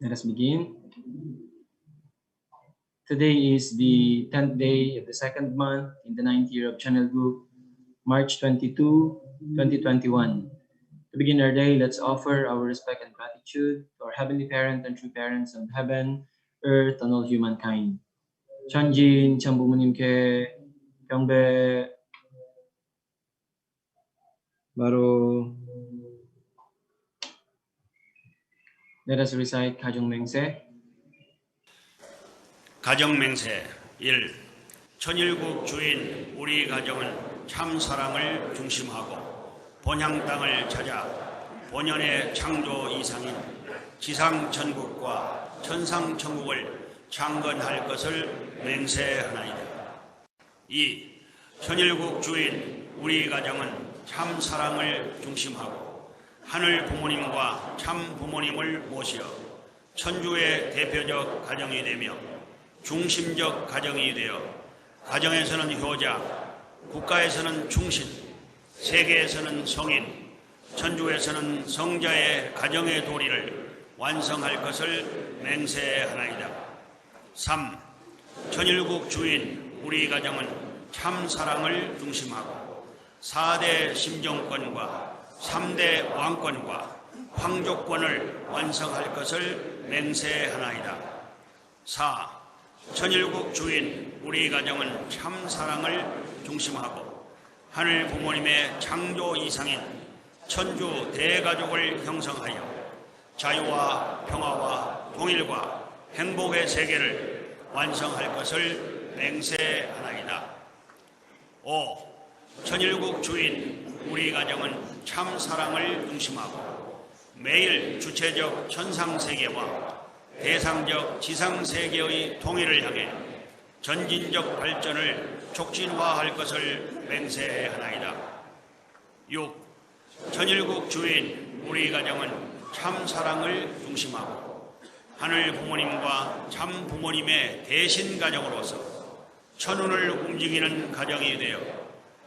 Let us begin. Today is the 10th day of the second month in the 9th year of Channel Group, March 22, 2021. To begin our day, let's offer our respect and gratitude to our Heavenly Parent and true parents of heaven, earth, and all humankind. 천진 참부모님께 경배. 바로 Let us recite 가정맹세. 가정맹세 1. 천일국 주인 우리 가정은 참 사랑을 중심하고 본향 땅을 찾아 본연의 창조 이상인 지상 천국과 천상 천국을 창건할 것을 맹세하나이다. 2. 천일국 주인 우리 가정은 참 사랑을 중심하고 하늘 부모님과 참 부모님을 모시어 천주의 대표적 가정이 되며 중심적 가정이 되어 가정에서는 효자, 국가에서는 충신, 세계에서는 성인, 천주에서는 성자의 가정의 도리를 완성할 것을 맹세하나이다. 3. 천일국 주인 우리 가정은 참 사랑을 중심하고 4대 심정권과 3대 왕권과 황족권을 완성할 것을 맹세하나이다. 4. 천일국 주인 우리 가정은 참 사랑을 중심하고 하늘 부모님의 창조 이상인 천주 대가족을 형성하여 자유와 평화와 통일과 행복의 세계를 완성할 것을 맹세하나이다. 5. 천일국 주인 우리 가정은 참 사랑을 중심하고 매일 주체적 천상세계와 대상적 지상세계의 통일을 향해 전진적 발전을 촉진화할 것을 맹세하나이다. 6. 천일국 주인 우리 가정은 참 사랑을 중심하고 하늘 부모님과 참 부모님의 대신 가정으로서 천운을 움직이는 가정이 되어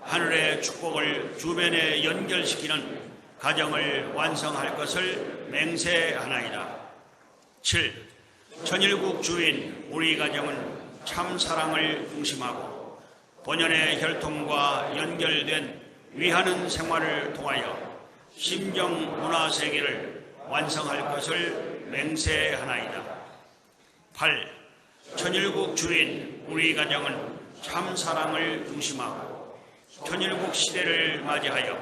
하늘의 축복을 주변에 연결시키는 가정을 완성할 것을 맹세하나이다. 7. 천일국 주인 우리 가정은 참 사랑을 중심하고 본연의 혈통과 연결된 위하는 생활을 통하여 심정 문화 세계를 완성할 것을 맹세하나이다. 8. 천일국 주인 우리 가정은 참 사랑을 중심하고 천일국 시대를 맞이하여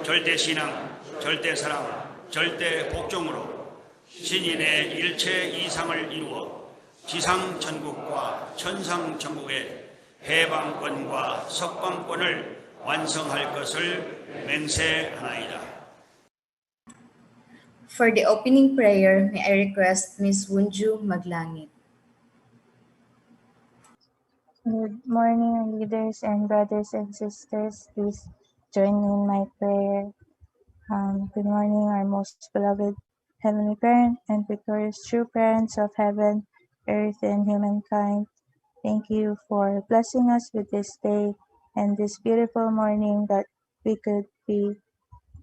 절대신앙, 절대사랑, 절대복종으로 신인의 일체 이상을 이루어 지상천국과 천상천국의 해방권과 석방권을 완성할 것을 맹세하나이다. For the opening prayer, may I request Ms. Wunju Maglangit. Good morning, leaders and brothers and sisters. Please join me in my prayer. Good morning, our most beloved Heavenly Parent and victorious true parents of heaven, earth, and humankind. Thank you for blessing us with this day and this beautiful morning that we could be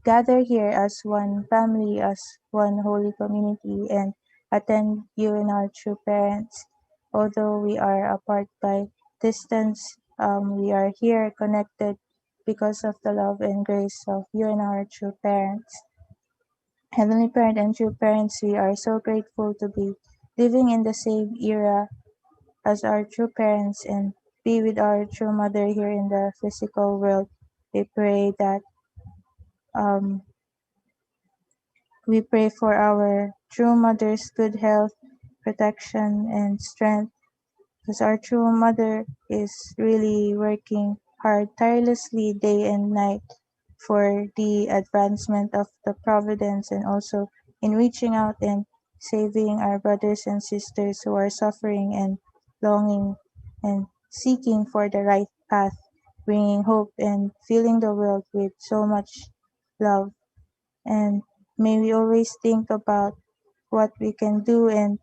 gathered here as one family, as one holy community, and attend you and our true parents. Although we are apart by distance, we are here connected because of the love and grace of you and our true parents. Heavenly Parent and true parents, we are so grateful to be living in the same era as our true parents and be with our true mother here in the physical world. We pray that we pray for our true mother's good health, protection, and strength, because our true mother is really working hard, tirelessly, day and night, for the advancement of the providence and also in reaching out and saving our brothers and sisters who are suffering and longing and seeking for the right path, bringing hope and filling the world with so much love. And may we always think about what we can do and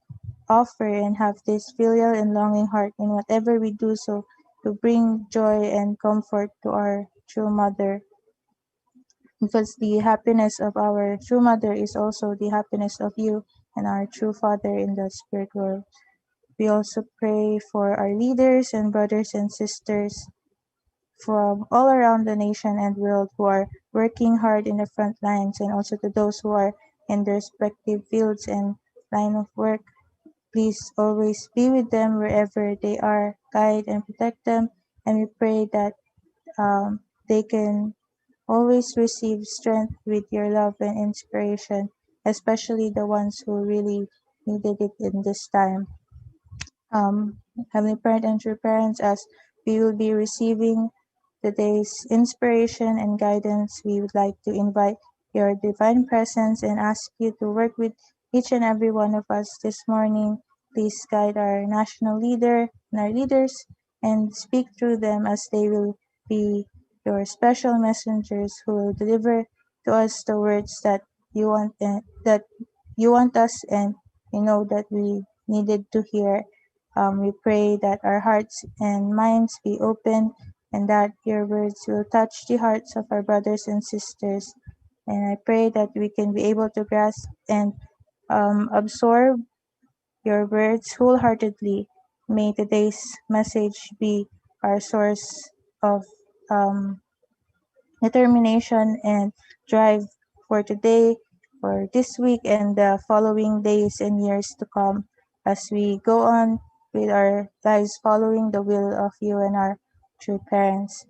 offer and have this filial and longing heart in whatever we do, so to bring joy and comfort to our true mother, because the happiness of our true mother is also the happiness of you and our true father in the spirit world. We also pray for our leaders and brothers and sisters from all around the nation and world who are working hard in the front lines, and also to those who are in their respective fields and line of work. Please always be with them wherever they are, guide and protect them, and we pray that they can always receive strength with your love and inspiration, especially the ones who really needed it in this time. Heavenly Parent and true parents, as we will be receiving today's inspiration and guidance, we would like to invite your divine presence and ask you to work with each and every one of us this morning. Please guide our national leader and our leaders and speak through them as they will be your special messengers who will deliver to us the words that you want that you want us and you know that we needed to hear. We pray that our hearts and minds be open and that your words will touch the hearts of our brothers and sisters. And I pray that we can be able to grasp and absorb your words wholeheartedly. May today's message be our source of um, determination and drive for today, for this week, and the following days and years to come as we go on with our lives following the will of you and our true parents.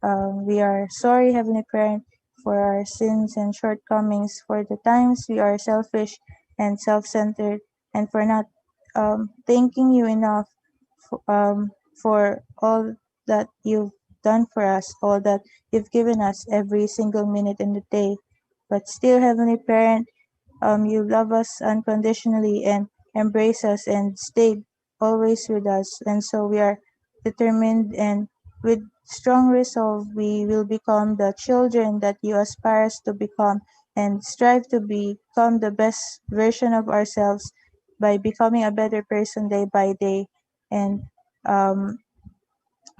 We are sorry, Heavenly Parent, for our sins and shortcomings, for the times we are selfish and self centered, and for not thanking you enough for all that you've done for us, all that you've given us every single minute in the day. But still, Heavenly Parent, you love us unconditionally and embrace us and stay always with us. And so we are determined and with strong resolve, we will become the children that you aspire us to become and strive to become the best version of ourselves by becoming a better person day by day and um,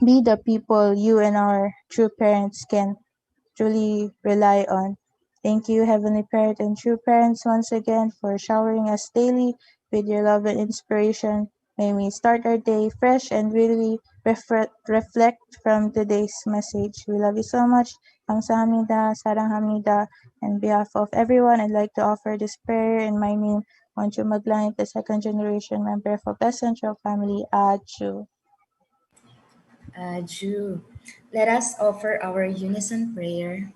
be the people you and our true parents can truly rely on. Thank you, Heavenly Parent and true parents, once again for showering us daily with your love and inspiration. May we start our day fresh and really reflect from today's message. We love you so much. Kamsahamnida, Saranghamnida. On behalf of everyone, I'd like to offer this prayer in my name, Moncho Maglanit, the second generation member of the Central Family, Achu. Jew. Let us offer our unison prayer.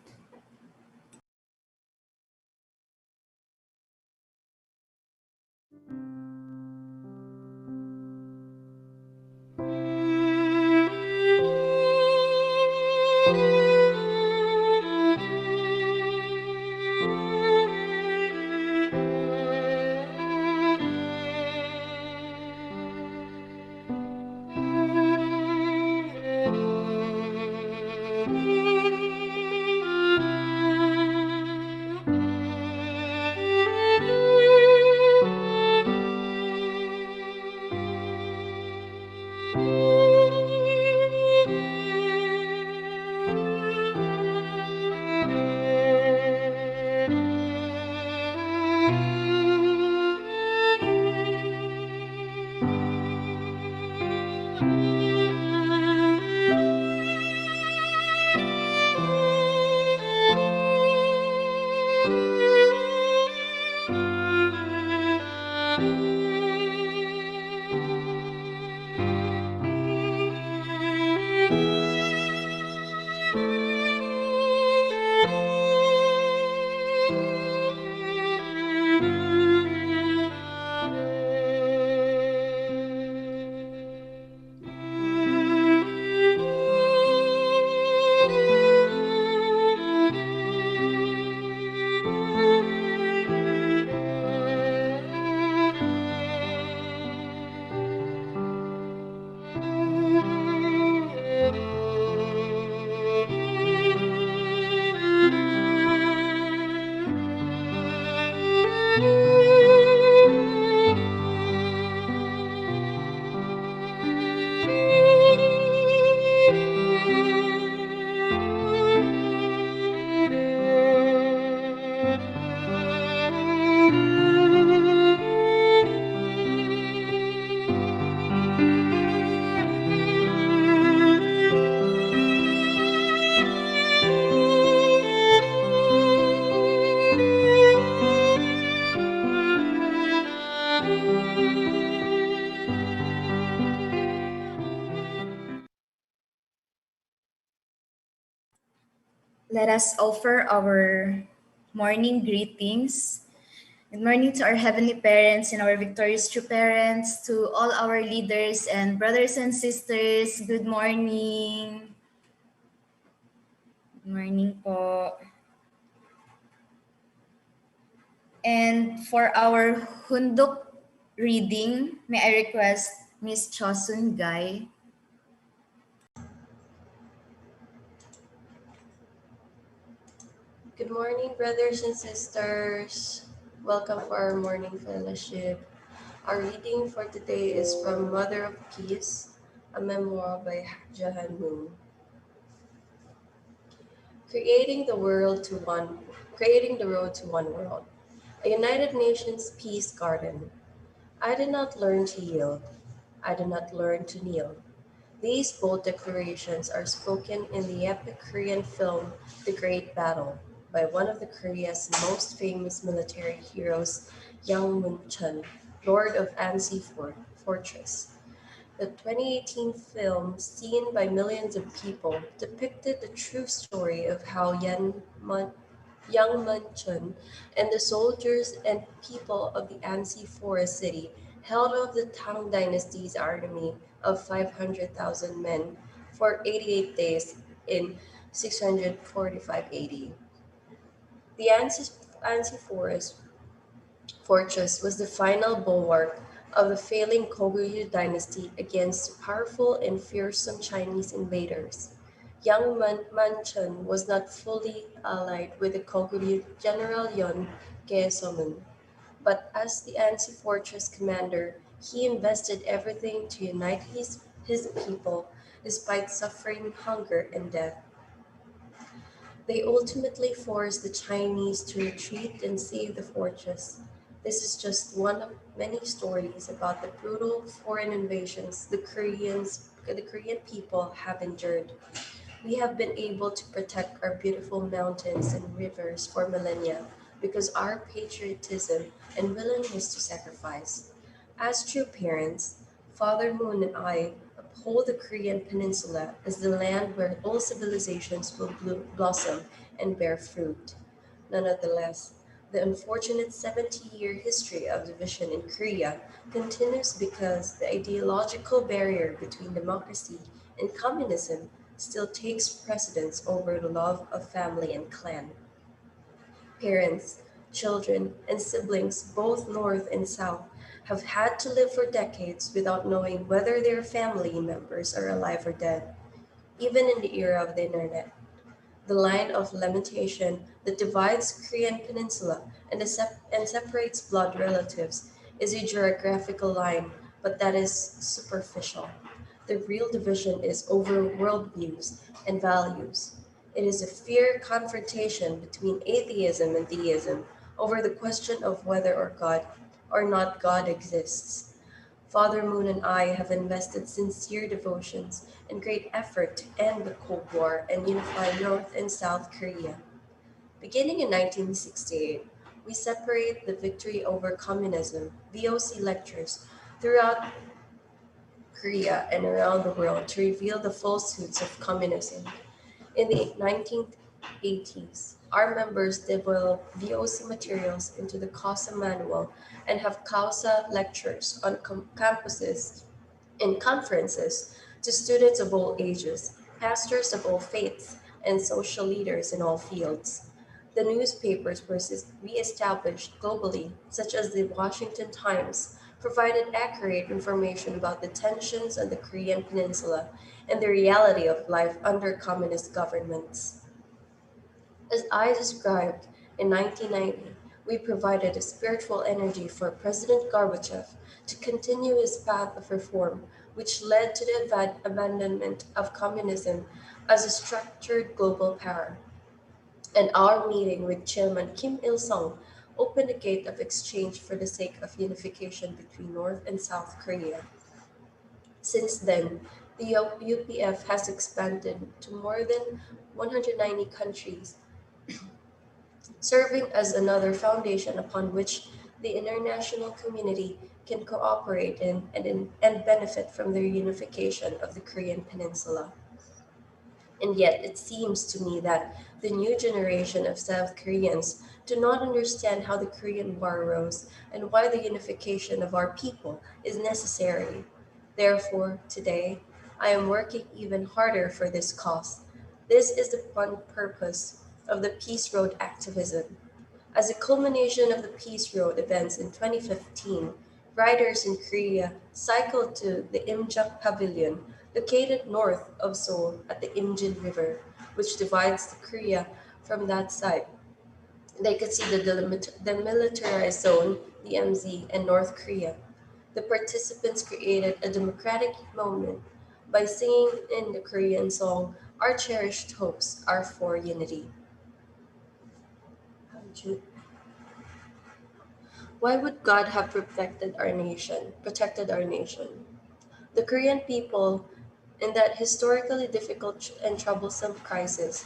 Let us offer our morning greetings. Good morning to our heavenly parents and our victorious true parents, to all our leaders and brothers and sisters. Good morning. Good morning po. And for our Hundok reading, may I request Miss Chosun Gai. Good morning, brothers and sisters. Welcome for our morning fellowship. Our reading for today is from Mother of Peace, a memoir by Jahan Moon. Creating the road to one world. A United Nations Peace Garden. I did not learn to yield. I did not learn to kneel. These bold declarations are spoken in the epic Korean film The Great Battle by one of the Korea's most famous military heroes, Yang Mun-chun, Lord of Ansi Fortress. The 2018 film, seen by millions of people, depicted the true story of how Yang Mun-chun and the soldiers and people of the Ansi Forest city held off the Tang Dynasty's army of 500,000 men for 88 days in 645 AD. The Ansi fortress was the final bulwark of the failing Goguryeo dynasty against powerful and fearsome Chinese invaders. Young Manchun was not fully allied with the Goguryeo General Yon Gaesomun, but as the Ansi fortress commander, he invested everything to unite his people despite suffering hunger and death. They ultimately forced the Chinese to retreat and save the fortress. This is just one of many stories about the brutal foreign invasions the Korean people have endured. We have been able to protect our beautiful mountains and rivers for millennia because our patriotism and willingness to sacrifice. As true parents, Father Moon and I uphold the Korean Peninsula as the land where all civilizations will blossom and bear fruit. Nonetheless, the unfortunate 70-year history of division in Korea continues because the ideological barrier between democracy and communism still takes precedence over the love of family and clan. Parents, children, and siblings, both North and South, have had to live for decades without knowing whether their family members are alive or dead, even in the era of the internet. The line of lamentation that divides Korean peninsula and separates blood relatives is a geographical line, but that is superficial. The real division is over worldviews and values. It is a fierce confrontation between atheism and theism over the question of whether or not God exists. Father Moon and I have invested sincere devotions and great effort to end the Cold War and unify North and South Korea. Beginning in 1968, we separate the Victory Over Communism VOC lectures throughout Korea and around the world to reveal the falsehoods of communism. In the 1980s, our members developed VOC materials into the CASA manual and have CASA lectures on campuses and conferences to students of all ages, pastors of all faiths, and social leaders in all fields. The newspapers were re-established globally, such as the Washington Times, provided accurate information about the tensions on the Korean peninsula and the reality of life under communist governments. As I described in 1990, we provided a spiritual energy for President Gorbachev to continue his path of reform, which led to the abandonment of communism as a structured global power. And our meeting with Chairman Kim Il sung opened a gate of exchange for the sake of unification between North and South Korea. Since then, the UPF has expanded to more than 190 countries, serving as another foundation upon which the international community can cooperate and benefit from the unification of the Korean Peninsula. And yet, it seems to me that the new generation of South Koreans do not understand how the Korean War arose and why the unification of our people is necessary. Therefore, today, I am working even harder for this cause. This is the one purpose of the Peace Road activism. As a culmination of the Peace Road events in 2015, riders in Korea cycled to the Imjak Pavilion, located north of Seoul at the Imjin River, which divides the Korea from that site. They could see the demilitarized zone, DMZ, and North Korea. The participants created a democratic moment by singing in the Korean song, Our Cherished Hopes Are for Unity. Why would God have protected our nation? The Korean people, in that historically difficult and troublesome crisis,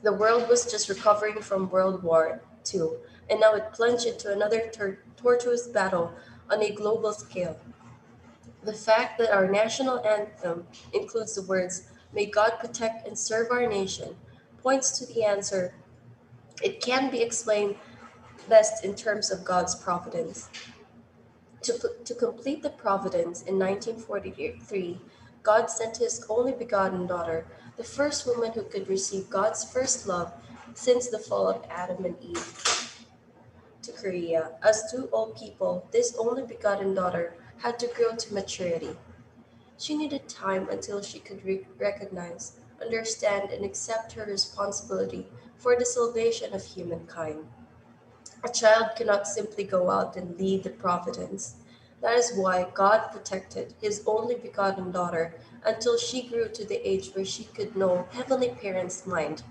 the world was just recovering from World War II, and now it plunged into another tortuous battle on a global scale. The fact that our national anthem includes the words, May God protect and serve our nation, points to the answer. It can be explained best in terms of God's providence. To complete the providence in 1943, God sent his only begotten daughter, the first woman who could receive God's first love since the fall of Adam and Eve, to Korea. As to all people, this only begotten daughter had to grow to maturity. She needed time until she could recognize, understand, and accept her responsibility for the salvation of humankind. A child cannot simply go out and lead the providence. That is why God protected his only begotten daughter until she grew to the age where she could know Heavenly Parent's mind,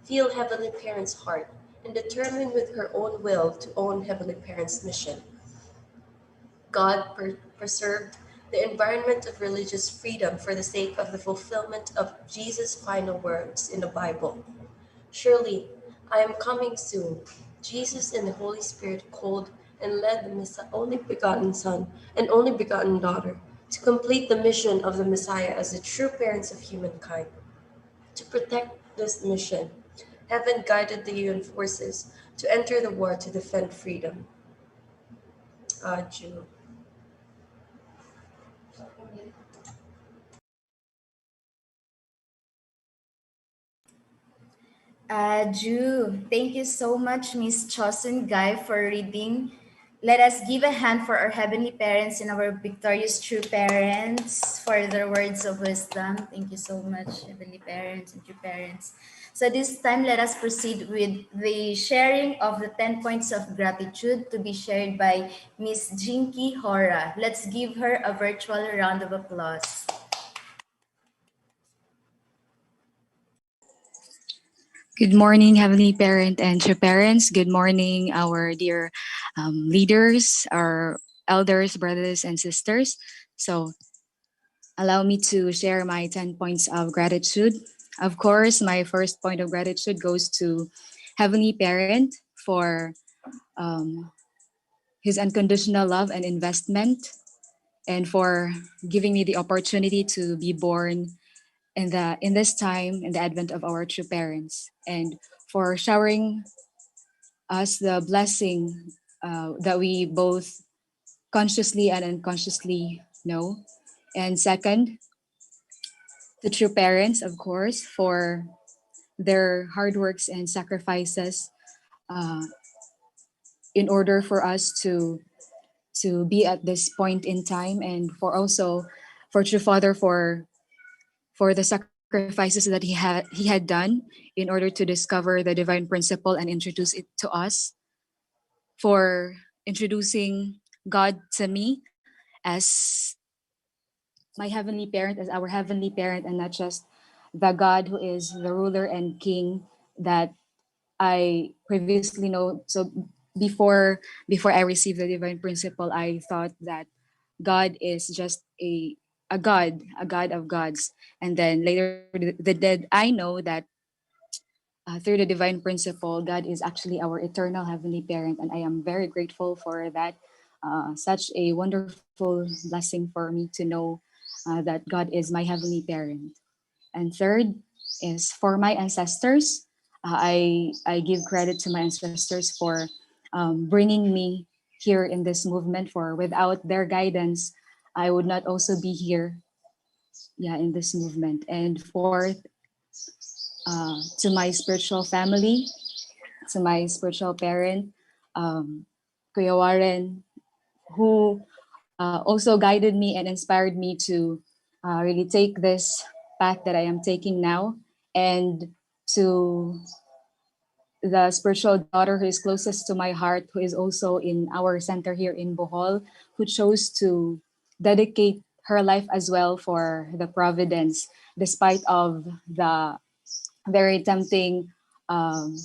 feel Heavenly Parent's heart, and determine with her own will to own Heavenly Parent's mission. God preserved the environment of religious freedom for the sake of the fulfillment of Jesus' final words in the Bible. Surely, I am coming soon. Jesus and the Holy Spirit called and led the only begotten Son and only begotten daughter to complete the mission of the Messiah as the true parents of humankind. To protect this mission, heaven guided the UN forces to enter the war to defend freedom. Jew. Ju, thank you so much, Miss Chosen Guy, for reading. Let us give a hand for our heavenly parents and our victorious true parents for their words of wisdom. Thank you so much, heavenly parents and true parents. So this time, let us proceed with the sharing of the 10 points of gratitude to be shared by Miss Jinky Hora. Let's give her a virtual round of applause. Good morning, Heavenly Parent and true parents. Good morning, our dear leaders, our elders, brothers, and sisters. So, allow me to share my 10 points of gratitude. Of course, my first point of gratitude goes to Heavenly Parent for um, his unconditional love and investment, and for giving me the opportunity to be born in this time in the advent of our true parents, and for showering us the blessing that we both consciously and unconsciously know. And second, the true parents, of course, for their hard works and sacrifices uh, in order for us to be at this point in time, and for also for true father for the sacrifices that he had done in order to discover the divine principle and introduce it to us, for introducing God to me as my heavenly parent, as our heavenly parent, and not just the God who is the ruler and king that I previously know. So before I received the divine principle, I thought that God is just a God of gods. And then later did I know that through the divine principle, God is actually our eternal heavenly parent, and I am very grateful for that. Such a wonderful blessing for me to know that God is my heavenly parent. And third is for my ancestors. I give credit to my ancestors for bringing me here in this movement. For without their guidance, I would not also be here, yeah, in this movement. And fourth, to my spiritual family, to my spiritual parent, Kuya Warren, who also guided me and inspired me to really take this path that I am taking now, and to the spiritual daughter who is closest to my heart, who is also in our center here in Bohol, who chose to dedicate her life as well for the providence, despite of the very tempting um,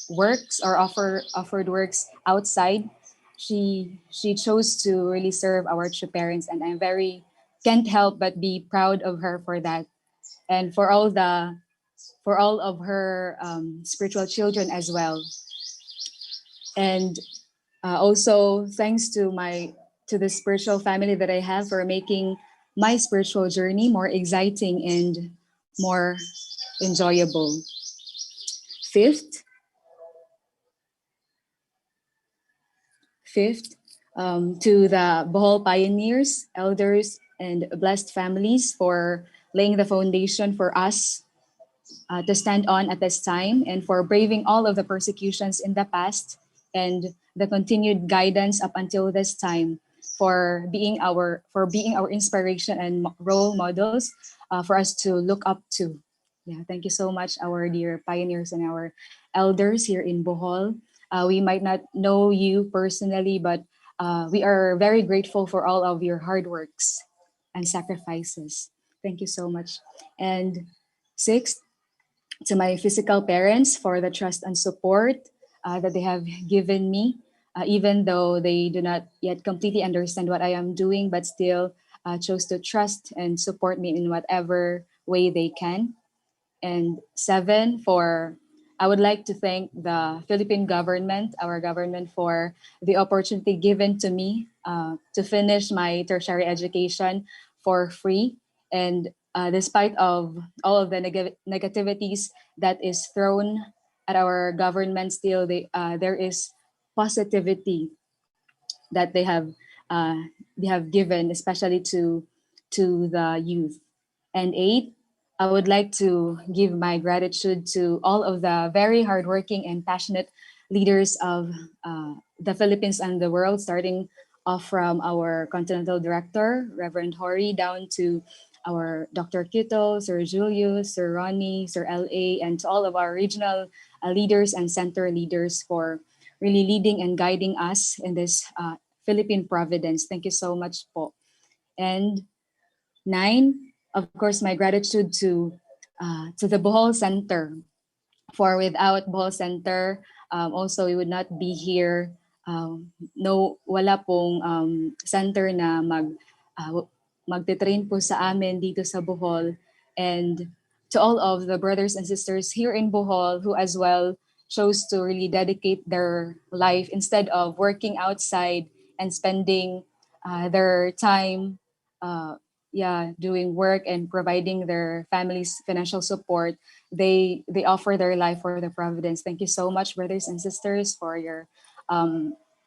works or offered works outside. She chose to really serve our true parents, and I'm very can't help but be proud of her for that, and for all of her spiritual children as well. And also thanks to the spiritual family that I have for making my spiritual journey more exciting and more enjoyable. Fifth, Fifth, to the Bohol pioneers, elders, and blessed families for laying the foundation for us to stand on at this time, and for braving all of the persecutions in the past and the continued guidance up until this time, for being our inspiration and role models for us to look up to. Yeah, thank you so much, our dear pioneers and our elders here in Bohol. We might not know you personally, but we are very grateful for all of your hard works and sacrifices. Thank you so much. And sixth, to my physical parents for the trust and support that they have given me, even though they do not yet completely understand what I am doing, but still chose to trust and support me in whatever way they can. And seven, for I would like to thank the Philippine government, our government, for the opportunity given to me to finish my tertiary education for free. And despite of all of the negativities that is thrown at our government, still there is positivity that uh, they have given, especially to the youth. And eight, I would like to give my gratitude to all of the very hardworking and passionate leaders of the Philippines and the world, starting off from our Continental Director, Reverend Hori, down to our Dr. Kito, Sir Julius, Sir Ronnie, Sir L.A., and to all of our regional leaders and center leaders for really leading and guiding us in this Philippine Providence. Thank you so much po. And nine, of course, my gratitude to the Bohol Center, for without Bohol Center, also we would not be here. No, wala pong center na magte-train po sa amin dito sa Bohol. And to all of the brothers and sisters here in Bohol who as well chose to really dedicate their life instead of working outside and spending their time doing work and providing their families financial support, they offer their life for the providence. Thank you so much, brothers and sisters, for your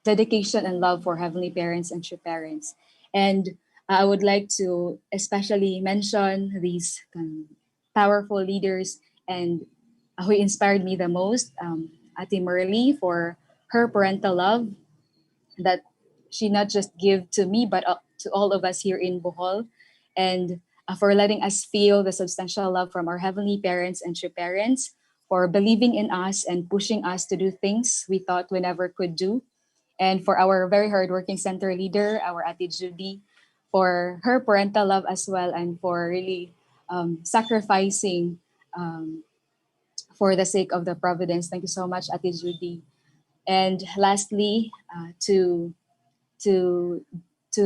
dedication and love for heavenly parents and true parents. And I would like to especially mention these powerful leaders and who inspired me the most, Ate Merly, for her parental love that she not just give to me but to all of us here in Bohol, and for letting us feel the substantial love from our heavenly parents and true parents, for believing in us and pushing us to do things we thought we never could do, and for our very hardworking center leader, our Ate Judy, for her parental love as well, and for really sacrificing for the sake of the providence. Thank you so much, Ate Judy. And lastly, to to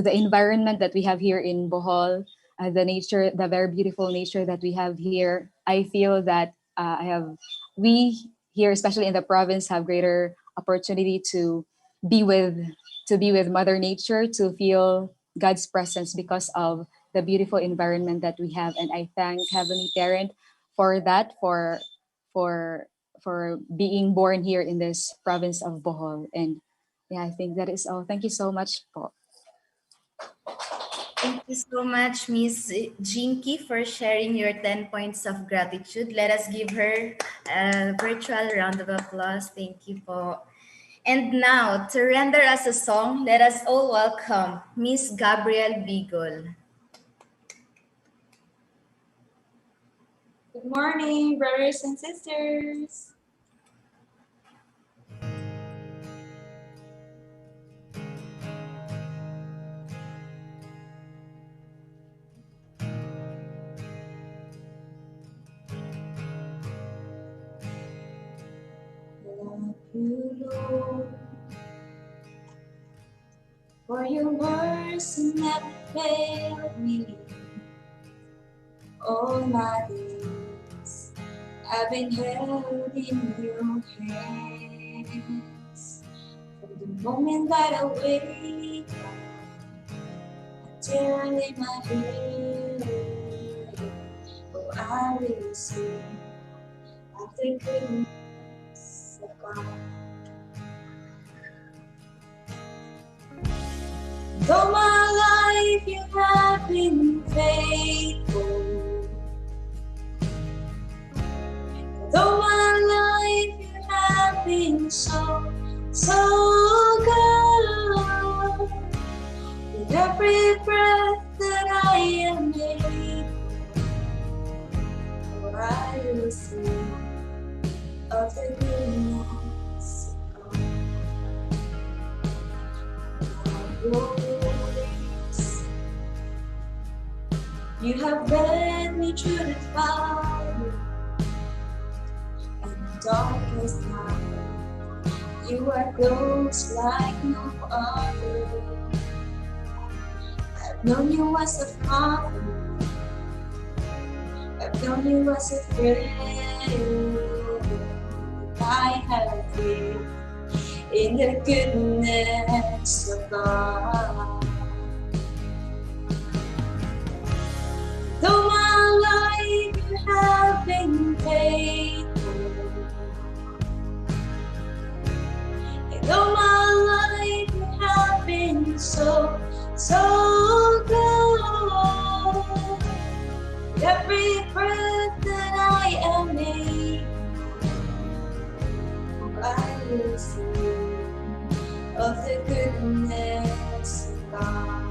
the environment that we have here in Bohol, the nature, the very beautiful nature that we have here. I feel that we here, especially in the province, have greater opportunity be with to be with Mother Nature, to feel God's presence because of the beautiful environment that we have. And I thank Heavenly Parent for that, for for being born here in this province of Bohol. And yeah, I think that is all. Thank you so much po. Thank you so much, Miss Jinky, for sharing your 10 points of gratitude. Let us give her a virtual round of applause. Thank you po. And now, to render us a song, let us all welcome Miss Gabrielle Bigol. Good morning, brothers and sisters. Love you, Lord, for your mercy never failed me. All my days I've been held in your hands. From the moment that I wake up until I lay my head, oh, I will sing of the goodness of God. Though my life you have been faithful, though my life you have been so good, with every breath that I am able, oh, I will sing of the goodness of God. You have led me through the fire and the darkest night. You are close like no other. I've known you as a father, I've known you as a friend. I have lived in the goodness of God. Though my life you have been faithful, and though my life you have been so good, every breath that I am able, I will sing of the goodness of God.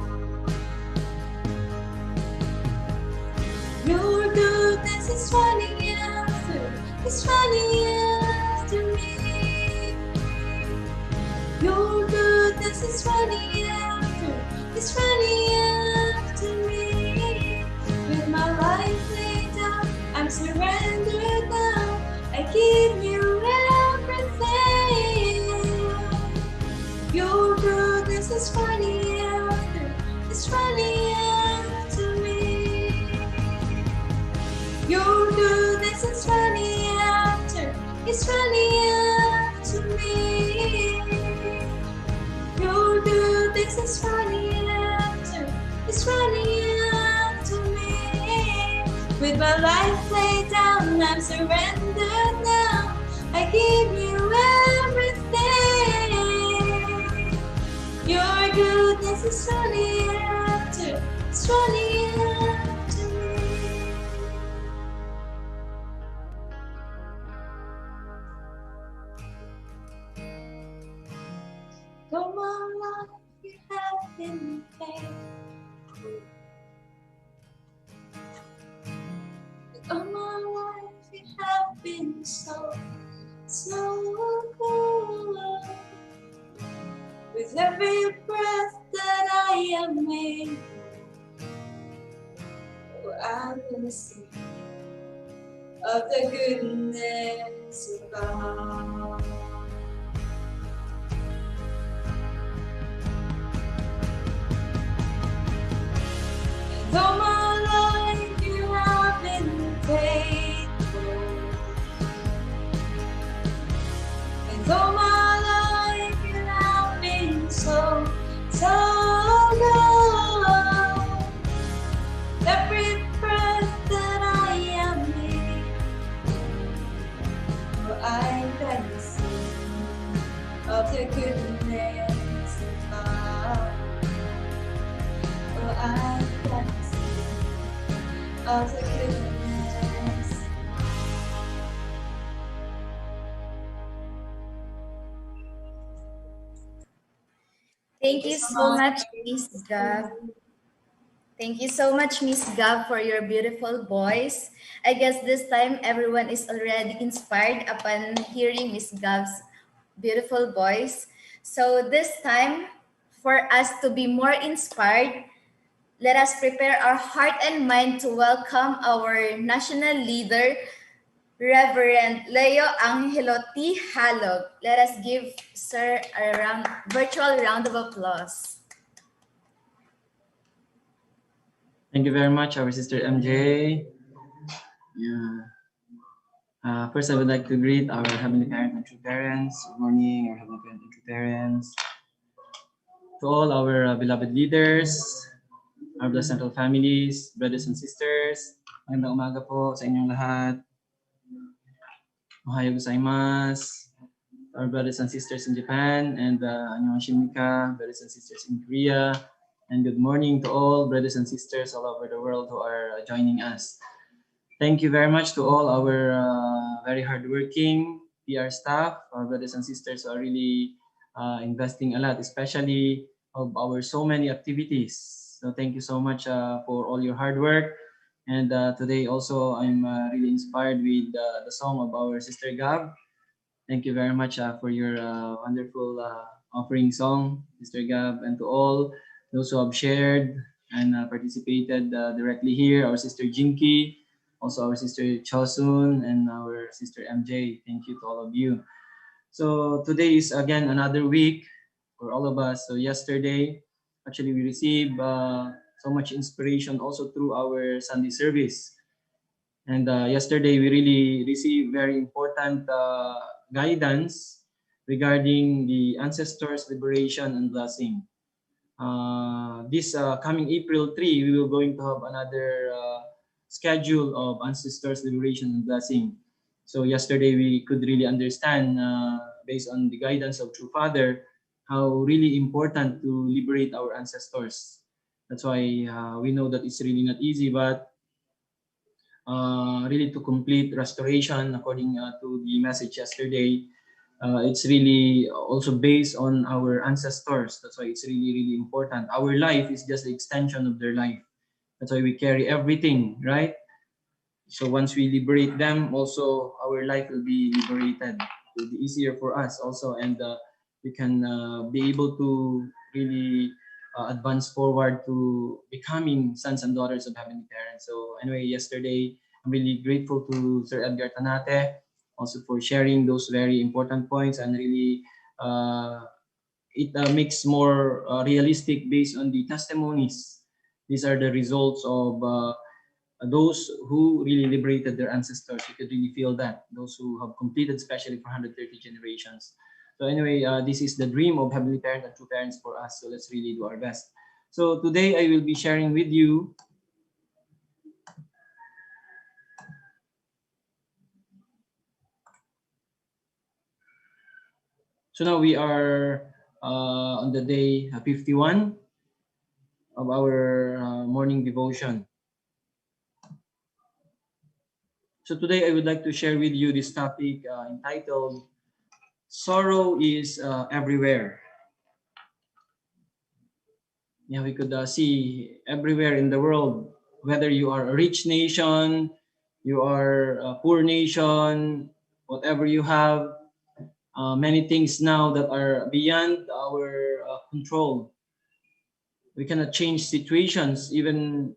Your goodness is running after me. Your goodness is running after me. With my life laid down, I'm surrendered now. I give you everything. Your goodness is running after me. Your goodness is running after me. Your goodness is running after me. With my life laid down, I'm surrendered now. I give you everything. Your goodness is running after me. Though my life you have been faithful, though my life you have been so good, with every breath that I am able, oh, I will sing of the goodness of God. Though my life you have been faithful, and though my life you have been so good, every breath that I am in, oh, I can sing of the goodness of God. Oh, I can see all the goodness. Thank you so much, Miss Gab. Thank you so much, Miss Gab, for your beautiful voice. I guess this time everyone is already inspired upon hearing Miss Gab's beautiful voice. So this time, for us to be more inspired, let us prepare our heart and mind to welcome our national leader, Reverend Leo Angelo T. Halog. Let us give Sir a virtual round of applause. Thank you very much, our sister MJ. Yeah. First, I would like to greet our Heavenly Parent and True Parents. Good morning, our Heavenly Parent and True Parents. To all our beloved leaders, our blessed central families, brothers and sisters, magandang umaga po sa inyong lahat. Ohayo gozaimasu. Our brothers and sisters in Japan, and annyeonghaseyo, brothers and sisters in Korea. And good morning to all brothers and sisters all over the world who are joining us. Thank you very much to all our very hardworking PR staff, our brothers and sisters who are really investing a lot, especially of our so many activities. So thank you so much for all your hard work. And today also I'm really inspired with the song of our sister Gab. Thank you very much for your wonderful offering song, Sister Gab, and to all those who have shared and participated directly here, our sister Jinky, also our sister Chosun, and our sister MJ. Thank you to all of you. So today is again another week for all of us. So yesterday, actually we received so much inspiration also through our Sunday service. And yesterday we really received very important guidance regarding the ancestors' liberation and blessing. This coming April 3, we will going to have another schedule of ancestors' liberation and blessing. So yesterday we could really understand, based on the guidance of True Father, how really important to liberate our ancestors. That's why we know that it's really not easy, but really to complete restoration according to the message yesterday, it's really also based on our ancestors. That's why it's really, really important. Our life is just the extension of their life. That's why we carry everything, right? So once we liberate them, also our life will be liberated. It will be easier for us also, and we can be able to really advance forward to becoming sons and daughters of Heavenly Parents. So anyway, yesterday, I'm really grateful to Sir Edgar Tanate also for sharing those very important points, and really it makes more realistic based on the testimonies. These are the results of those who really liberated their ancestors. You could really feel that, those who have completed, especially for 130 generations. So anyway, this is the dream of Heavenly Parent and True Parents for us. So let's really do our best. So today I will be sharing with you so now we are on the day 51 of our morning devotion. So today I would like to share with you this topic entitled, Sorrow is Everywhere. Yeah, we could see everywhere in the world, whether you are a rich nation, you are a poor nation, whatever you have, many things now that are beyond our control. We cannot change situations even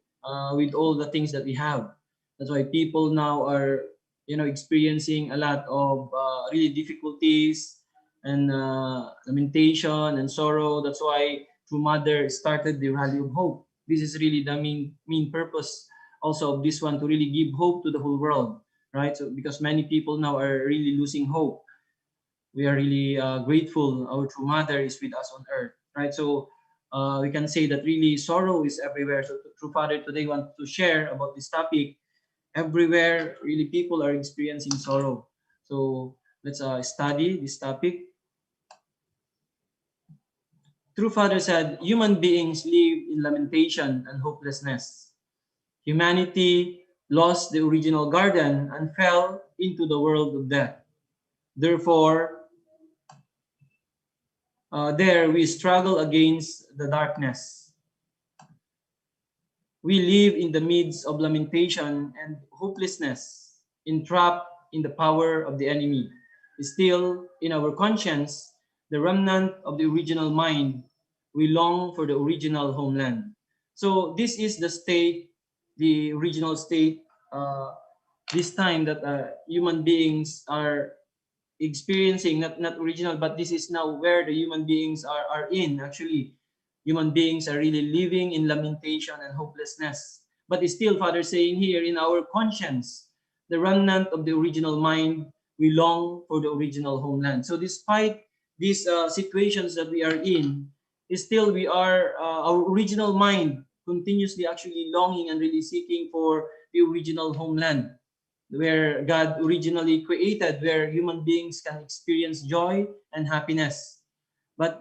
with all the things that we have. That's why people now are, experiencing a lot of really difficulties and lamentation and sorrow. That's why True Mother started the Rally of Hope. This is really the main purpose also of this one, to really give hope to the whole world, right? So because many people now are really losing hope, we are really grateful our True Mother is with us on earth, right? So we can say that really sorrow is everywhere. So True Father today wants to share about this topic. Everywhere, really, people are experiencing sorrow. So let's study this topic. True Father said, human beings live in lamentation and hopelessness. Humanity lost the original garden and fell into the world of death. Therefore, there we struggle against the darkness. We live in the midst of lamentation and hopelessness, entrapped in the power of the enemy. Still, in our conscience, the remnant of the original mind, we long for the original homeland. So this is the state, the original state, this time that human beings are experiencing, not original, but this is now where the human beings are in. Actually, human beings are really living in lamentation and hopelessness. But it's still, Father saying here, in our conscience, the remnant of the original mind, we long for the original homeland. So despite these situations that we are in, still we are, our original mind continuously actually longing and really seeking for the original homeland, where God originally created, where human beings can experience joy and happiness. But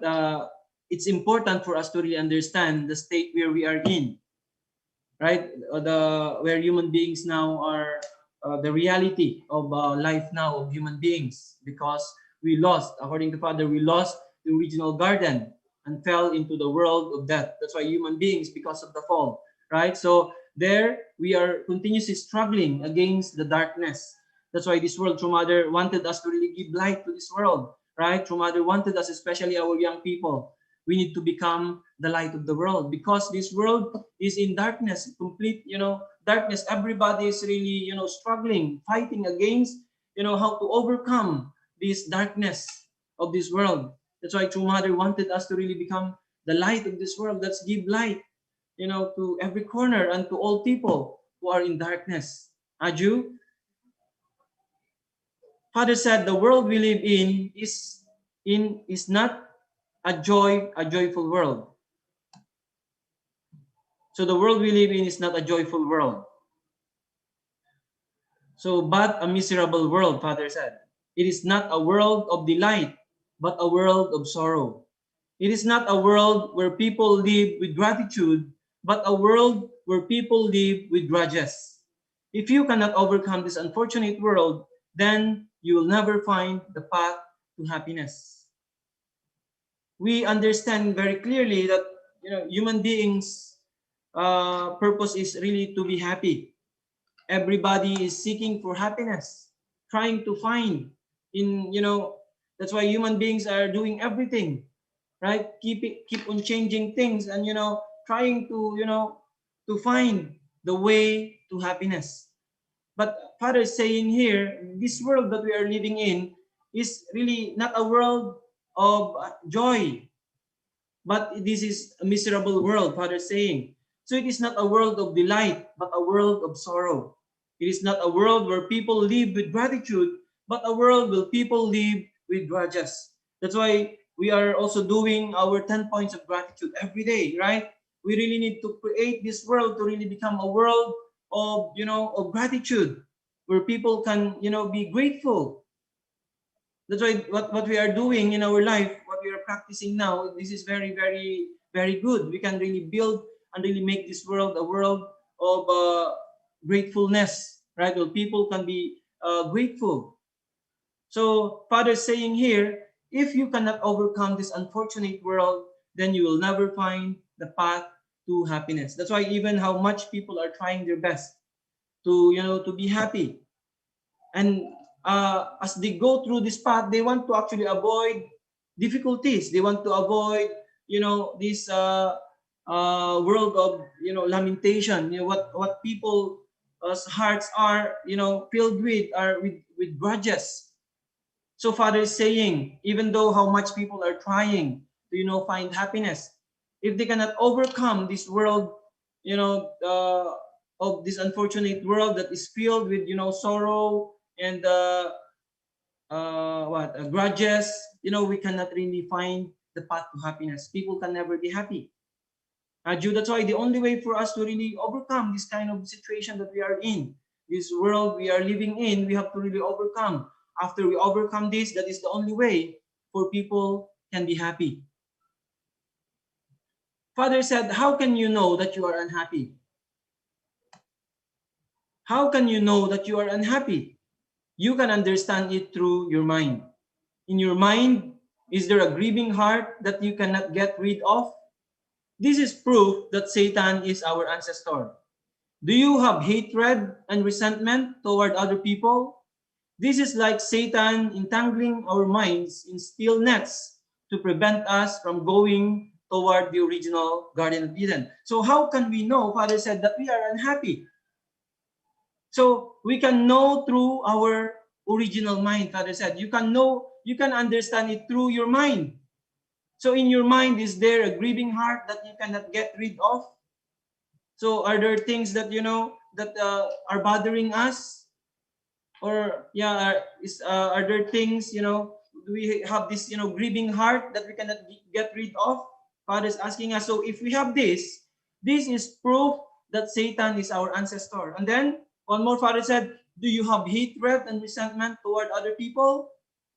it's important for us to really understand the state where we are in, right? Where human beings now are, the reality of life now of human beings, because we lost, according to Father, we lost the original garden and fell into the world of death. That's why human beings, because of the fall, right? So there we are continuously struggling against the darkness. That's why this world, True Mother wanted us to really give light to this world, right? True Mother wanted us, especially our young people, we need to become the light of the world, because this world is in darkness, complete, darkness. Everybody is really, struggling, fighting against, how to overcome this darkness of this world. That's why True Mother wanted us to really become the light of this world. Let's give light, to every corner and to all people who are in darkness. Aju, Father said the world we live in is not a joyful world. So the world we live in is not a joyful world. So, but a miserable world, Father said. It is not a world of delight, but a world of sorrow. It is not a world where people live with gratitude, but a world where people live with grudges. If you cannot overcome this unfortunate world, then you will never find the path to happiness. We understand very clearly that human beings' purpose is really to be happy. Everybody is seeking for happiness, trying to find that's why human beings are doing everything, right? Keep on changing things and trying to find the way to happiness. But Father is saying here, this world that we are living in is really not a world of joy, but this is a miserable world, Father is saying. So it is not a world of delight, but a world of sorrow. It is not a world where people live with gratitude, but a world where people live with grudges. That's why we are also doing our 10 points of gratitude every day, right? We really need to create this world to really become a world of, of gratitude, where people can, be grateful. That's why what we are doing in our life, what we are practicing now, this is very, very, very good. We can really build and really make this world a world of gratefulness, right? Where people can be grateful. So Father is saying here, if you cannot overcome this unfortunate world, then you will never find the path to happiness. That's why even how much people are trying their best to, to be happy. And as they go through this path, they want to actually avoid difficulties. They want to avoid, this world of, lamentation. What people's hearts are, filled with, are with grudges. So Father is saying, even though how much people are trying to, find happiness, if they cannot overcome this world, of this unfortunate world that is filled with, sorrow and grudges, we cannot really find the path to happiness. People can never be happy. Jude, that's why the only way for us to really overcome this kind of situation that we are in, this world we are living in, we have to really overcome. After we overcome this, that is the only way for people can be happy. Father said, how can you know that you are unhappy? How can you know that you are unhappy? You can understand it through your mind. In your mind, is there a grieving heart that you cannot get rid of? This is proof that Satan is our ancestor. Do you have hatred and resentment toward other people? This is like Satan entangling our minds in steel nets to prevent us from going toward the original Garden of Eden. So how can we know, Father said, that we are unhappy? So we can know through our original mind, Father said. You can know, you can understand it through your mind. So in your mind, is there a grieving heart that you cannot get rid of? So are there things that, that are bothering us? Or yeah, are there things, do we have this, grieving heart that we cannot get rid of? Father is asking us. So if we have this is proof that Satan is our ancestor. And then one more, Father said, do you have hatred and resentment toward other people?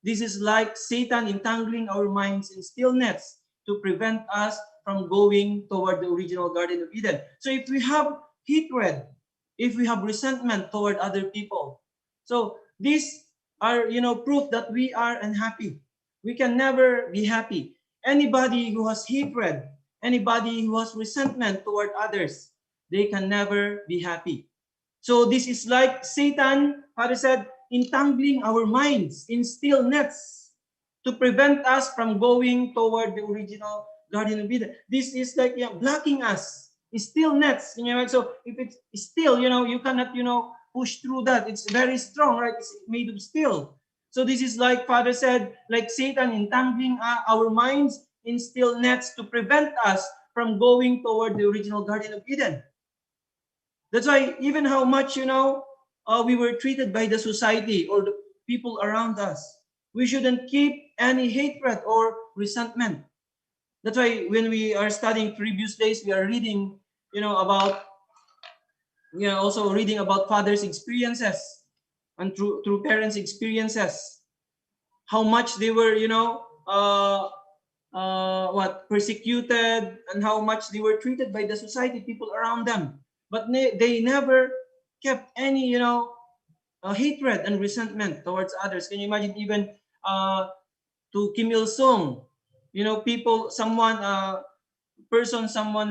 This is like Satan entangling our minds in steel nets to prevent us from going toward the original Garden of Eden. So if we have hatred, if we have resentment toward other people, so these are, proof that we are unhappy. We can never be happy. Anybody who has hatred, anybody who has resentment toward others, they can never be happy. So this is like Satan, Father said, entangling our minds in steel nets to prevent us from going toward the original Garden of Eden. This is like blocking us. It's steel nets. So if it's steel, you cannot, push through that. It's very strong, right? It's made of steel. So this is like Father said, like Satan entangling our minds in steel nets to prevent us from going toward the original Garden of Eden. That's why even how much, we were treated by the society or the people around us, we shouldn't keep any hatred or resentment. That's why when we are studying previous days, we are reading, about, also reading about fathers' experiences and through parents' experiences, how much they were, persecuted, and how much they were treated by the society, people around them. But they never kept any, hatred and resentment towards others. Can you imagine even to Kim Il Sung, someone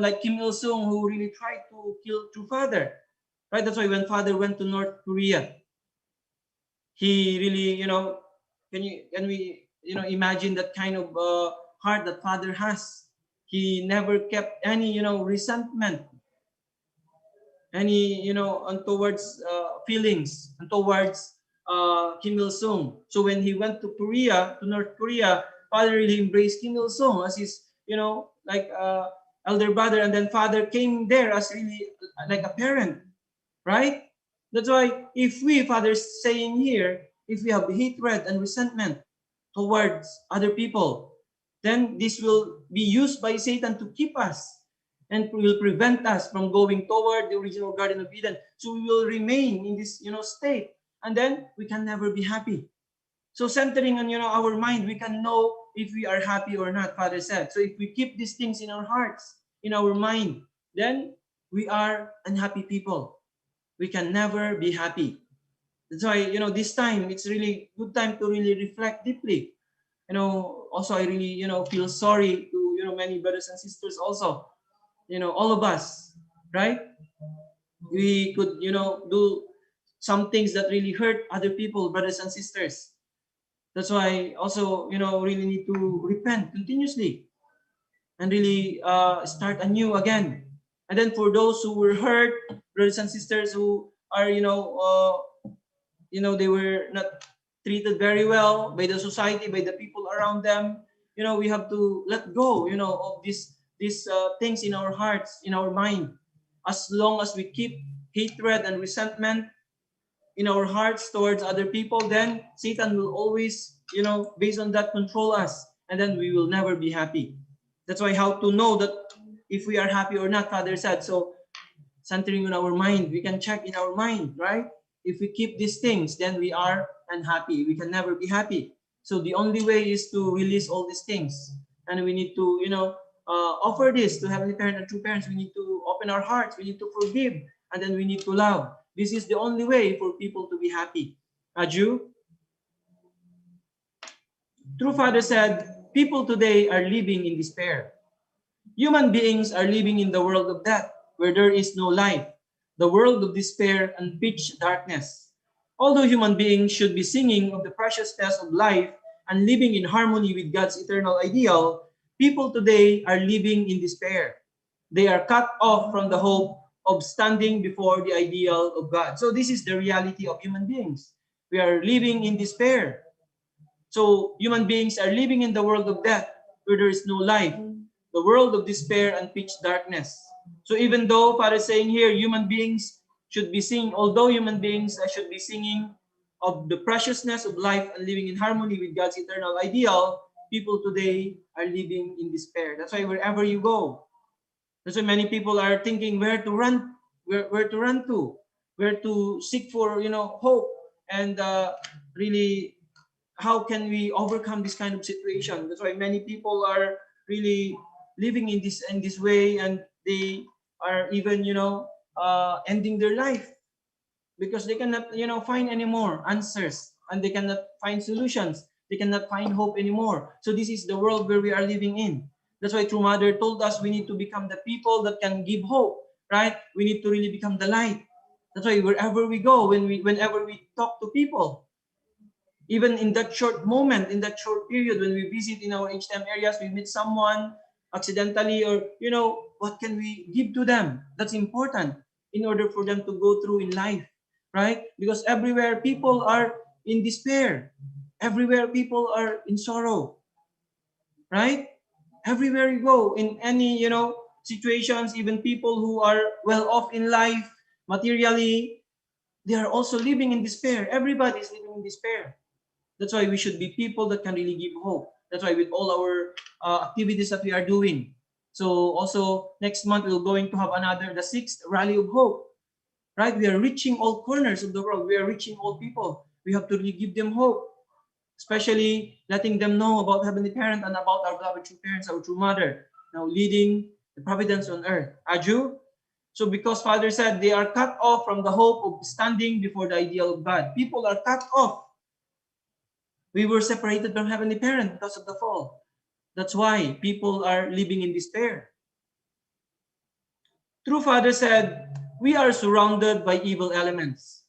like Kim Il Sung who really tried to kill true father, right? That's why when father went to North Korea, he really, can we, imagine that kind of heart that father has? He never kept any, resentment, any, and towards feelings and towards Kim Il Sung. So when he went to North Korea, father really embraced Kim Il Sung as his, like elder brother, and then father came there as really like a parent, right? That's why if we, fathers saying here, if we have hatred and resentment towards other people, then this will be used by Satan to keep us and will prevent us from going toward the original Garden of Eden. So we will remain in this, state, and then we can never be happy. So centering on, our mind, we can know if we are happy or not, Father said. So if we keep these things in our hearts, in our mind, then we are unhappy people. We can never be happy. That's why, this time, it's really good time to really reflect deeply. Also, I really, feel sorry to, many brothers and sisters also, all of us, right? We could, do some things that really hurt other people, brothers and sisters. That's why also, really need to repent continuously and really start anew again. And then for those who were hurt, brothers and sisters who are, they were not treated very well by the society, by the people around them, we have to let go, of these things in our hearts, in our mind. As long as we keep hatred and resentment in our hearts towards other people, then Satan will always, based on that, control us, and then we will never be happy. That's why how to know that if we are happy or not, Father said. So centering on our mind, we can check in our mind, right? If we keep these things, then we are unhappy. We can never be happy. So the only way is to release all these things, and we need to, offer this to Heavenly Parent and true parents. We need to open our hearts. We need to forgive, and then we need to love. This is the only way for people to be happy. Aju? True Father said, people today are living in despair. Human beings are living in the world of death, where there is no life, the world of despair and pitch darkness. Although human beings should be singing of the preciousness of life and living in harmony with God's eternal ideal, people today are living in despair. They are cut off from the hope of standing before the ideal of God. So this is the reality of human beings. We are living in despair. So human beings are living in the world of death, where there is no life, the world of despair and pitch darkness. So even though Father is saying here, human beings should be singing, although human beings should be singing of the preciousness of life and living in harmony with God's eternal ideal, people today are living in despair. That's why wherever you go, that's why many people are thinking where to run, where to run to, where to seek for hope, and really how can we overcome this kind of situation. That's why many people are really living in this way, and they are even ending their life because they cannot find any more answers, and they cannot find solutions, they cannot find hope anymore. So this is the world where we are living in. That's why True Mother told us we need to become the people that can give hope, right? We need to really become the light. That's why wherever we go, whenever we talk to people, even in that short moment, in that short period, when we visit in our HTM areas, we meet someone accidentally, or what can we give to them? That's important in order for them to go through in life, right? Because everywhere people are in despair, everywhere people are in sorrow, right? Everywhere you go, in any situations, even people who are well off in life materially, they are also living in despair. Everybody is living in despair. That's why we should be people that can really give hope. That's why with all our activities that we are doing. So also next month we're going to have the 6th Rally of Hope, right? We are reaching all corners of the world. We are reaching all people. We have to really give them hope, especially letting them know about Heavenly Parent and about our beloved true parents, our true mother, now leading the providence on earth. Aju? So because Father said they are cut off from the hope of standing before the ideal of God. People are cut off. We were separated from Heavenly Parent because of the fall. That's why people are living in despair. True Father said, we are surrounded by evil elements.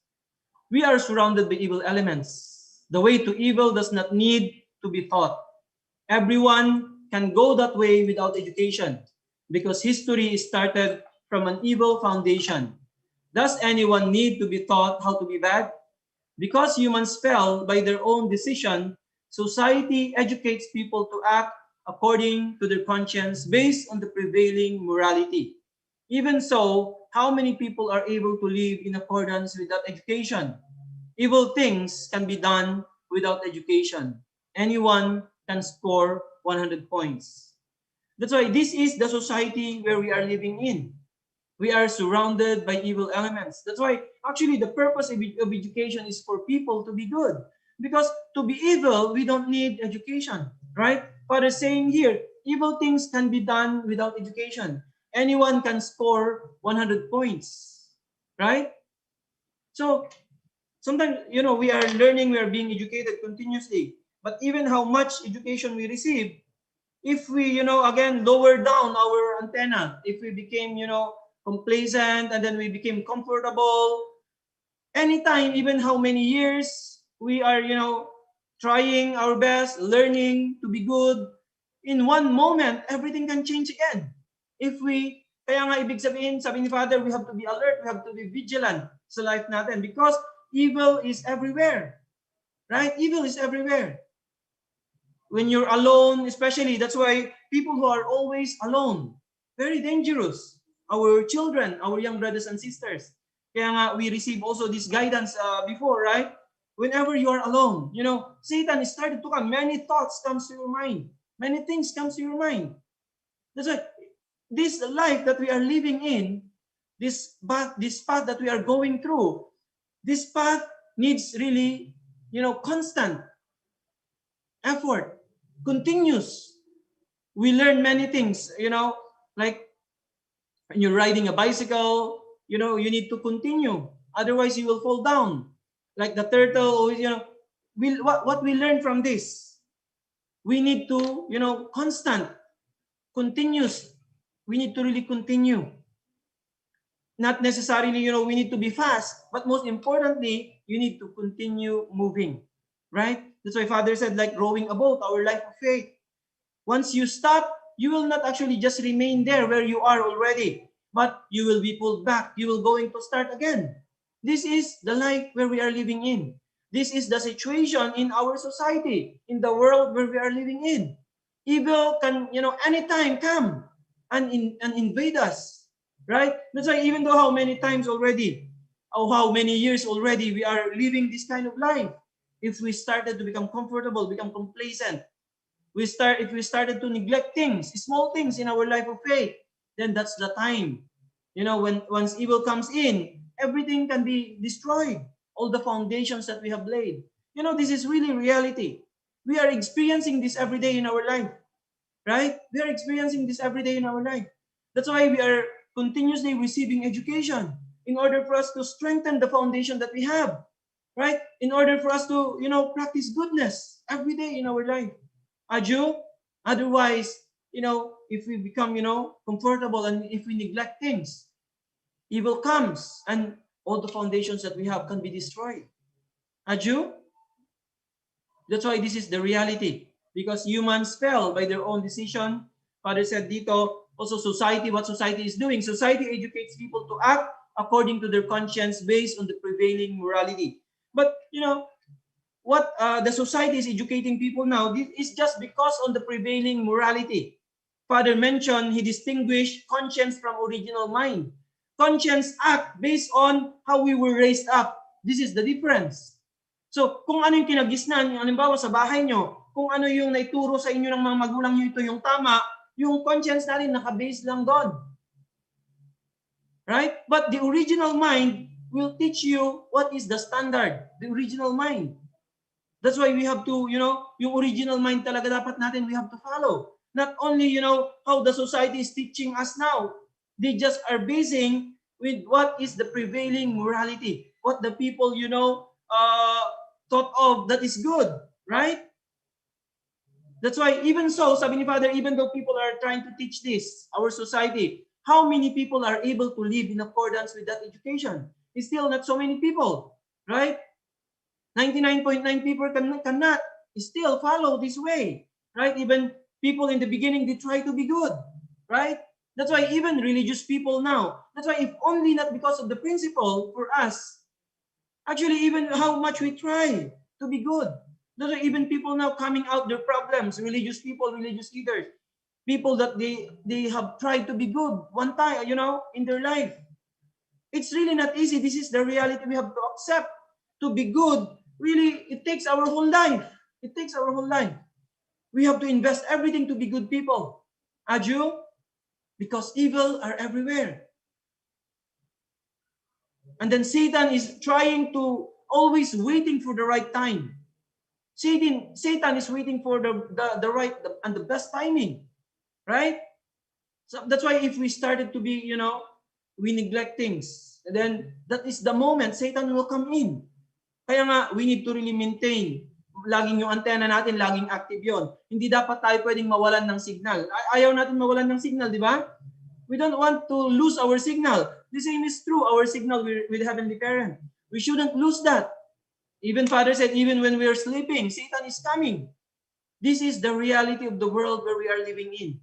We are surrounded by evil elements. The way to evil does not need to be taught. Everyone can go that way without education, because history is started from an evil foundation. Does anyone need to be taught how to be bad? Because humans fell by their own decision, society educates people to act according to their conscience based on the prevailing morality. Even so, how many people are able to live in accordance with that education? Evil things can be done without education. Anyone can score 100 points. That's why this is the society where we are living in. We are surrounded by evil elements. That's why actually the purpose of education is for people to be good. Because to be evil, we don't need education, right? Father is saying here, evil things can be done without education. Anyone can score 100 points, right? So sometimes, we are learning, we are being educated continuously. But even how much education we receive, if we, again, lower down our antenna, if we became, complacent, and then we became comfortable, anytime, even how many years we are, trying our best, learning to be good, in one moment, everything can change again. If we, kaya nga ibig sabihin, sabi ni Father, we have to be alert, we have to be vigilant sa life natin, because evil is everywhere, right? Evil is everywhere. When you're alone, especially, that's why people who are always alone, very dangerous. Our children, our young brothers and sisters. Kaya nga, we receive also this guidance before, right? Whenever you are alone, Satan started to come. Many thoughts comes to your mind. Many things comes to your mind. That's why this life that we are living in, this path that we are going through, this path needs really, constant effort, continuous. We learn many things, you know, like when you're riding a bicycle, you know, you need to continue. Otherwise, you will fall down. Like the turtle, you know, what we learn from this, we need to, you know, constant, continuous. We need to really continue. Not necessarily, you know, we need to be fast, but most importantly, you need to continue moving, right? That's why Father said, like rowing a boat, our life of faith. Once you stop, you will not actually just remain there where you are already, but you will be pulled back. You will going to start again. This is the life where we are living in. This is the situation in our society, in the world where we are living in. Evil can, you know, anytime come and invade us, right? That's why even though how many times already, or how many years already we are living this kind of life, if we started to become comfortable, become complacent, if we started to neglect things, small things in our life of faith, then that's the time, you know, when once evil comes in, everything can be destroyed, all the foundations that we have laid. You know, this is really reality. We are experiencing this every day in our life, right? We are experiencing this every day in our life. That's why we are continuously receiving education in order for us to strengthen the foundation that we have, right? In order for us to, you know, practice goodness every day in our life. Aju, otherwise, you know, if we become, you know, comfortable and if we neglect things, evil comes and all the foundations that we have can be destroyed. Aju, that's why this is the reality. Because humans fell by their own decision. Father said dito, also society, what society is doing. Society educates people to act according to their conscience based on the prevailing morality. But, you know, what the society is educating people now, this is just because on the prevailing morality. Father mentioned he distinguished conscience from original mind. Conscience act based on how we were raised up. This is the difference. So, kung ano yung kinagisnan, halimbawa sa bahay nyo, kung ano yung naituro sa inyo ng mga magulang nyo, ito yung tama, yung conscience natin naka-base lang doon. Right? But the original mind will teach you what is the standard. The original mind. That's why we have to, you know, yung original mind talaga dapat natin, we have to follow. Not only, you know, how the society is teaching us now. They just are basing with what is the prevailing morality. What the people, you know, thought of that is good, right? That's why even so, sabi ni Father, even though people are trying to teach this, our society, how many people are able to live in accordance with that education? It's still not so many people, right? 99.9 people cannot still follow this way, right? Even people in the beginning, they try to be good, right? That's why even religious people now, that's why if only not because of the principle for us, actually even how much we try to be good. That's why even people now coming out their problems, religious people, religious leaders, people that they have tried to be good one time, you know, in their life. It's really not easy. This is the reality we have to accept. To be good, really, it takes our whole life. It takes our whole life. We have to invest everything to be good people. Aju, because evil are everywhere. And then Satan is trying to always waiting for the right time. Satan is waiting for the right and the best timing, right? So that's why if we started to be, you know, we neglect things, and then that is the moment Satan will come in. Kaya nga, we need to really maintain. Laging yung antenna natin, laging active yon. Hindi dapat tayo pwedeng mawalan ng signal. Ayaw natin mawalan ng signal, di ba? We don't want to lose our signal. The same is true, our signal with Heavenly Parent. We shouldn't lose that. Even Father said, even when we are sleeping, Satan is coming. This is the reality of the world where we are living in.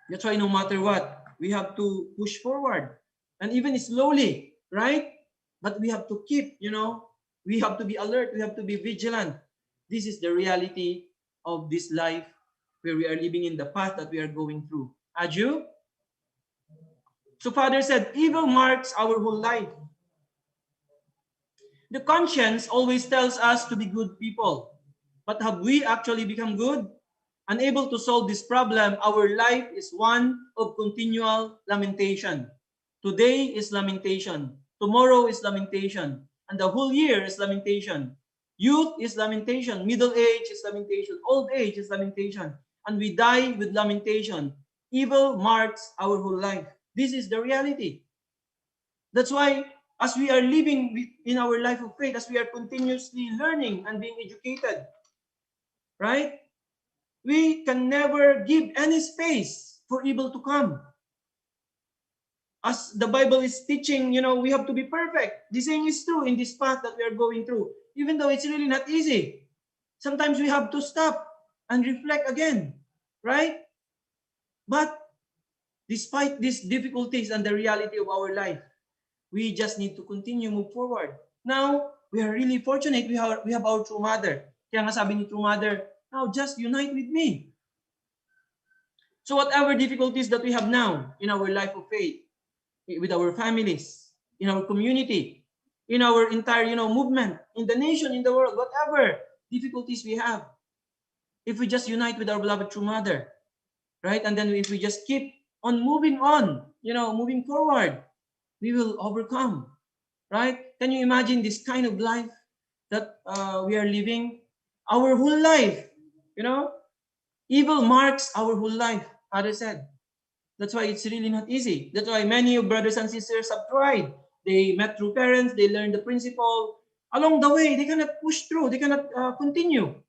That's why no matter what, we have to push forward. And even slowly, right? But we have to keep, you know, we have to be alert. We have to be vigilant. This is the reality of this life where we are living in the path that we are going through. Aju? So Father said, evil marks our whole life. The conscience always tells us to be good people. But have we actually become good? Unable to solve this problem, our life is one of continual lamentation. Today is lamentation. Tomorrow is lamentation. And the whole year is lamentation. Youth is lamentation. Middle age is lamentation. Old age is lamentation. And we die with lamentation. Evil marks our whole life. This is the reality. That's why as we are living in our life of faith, as we are continuously learning and being educated, right? We can never give any space for evil to come. As the Bible is teaching, we have to be perfect. The same is true in this path that we are going through. Even though it's really not easy. Sometimes we have to stop and reflect again, right? But despite these difficulties and the reality of our life, we just need to continue move forward. Now, we are really fortunate. We have our true mother. Kaya nga sabi ni true mother, now just unite with me. So whatever difficulties that we have now in our life of faith, with our families, in our community, in our entire, movement, in the nation, in the world, whatever difficulties we have, if we just unite with our beloved true mother, right? And then if we just keep on, moving forward, we will overcome, right? Can you imagine this kind of life that we are living? Our whole life, evil marks our whole life, Father said. That's why it's really not easy. That's why many of brothers and sisters have tried. They met through parents, they learned the principle. Along the way, they cannot push through, they cannot continue.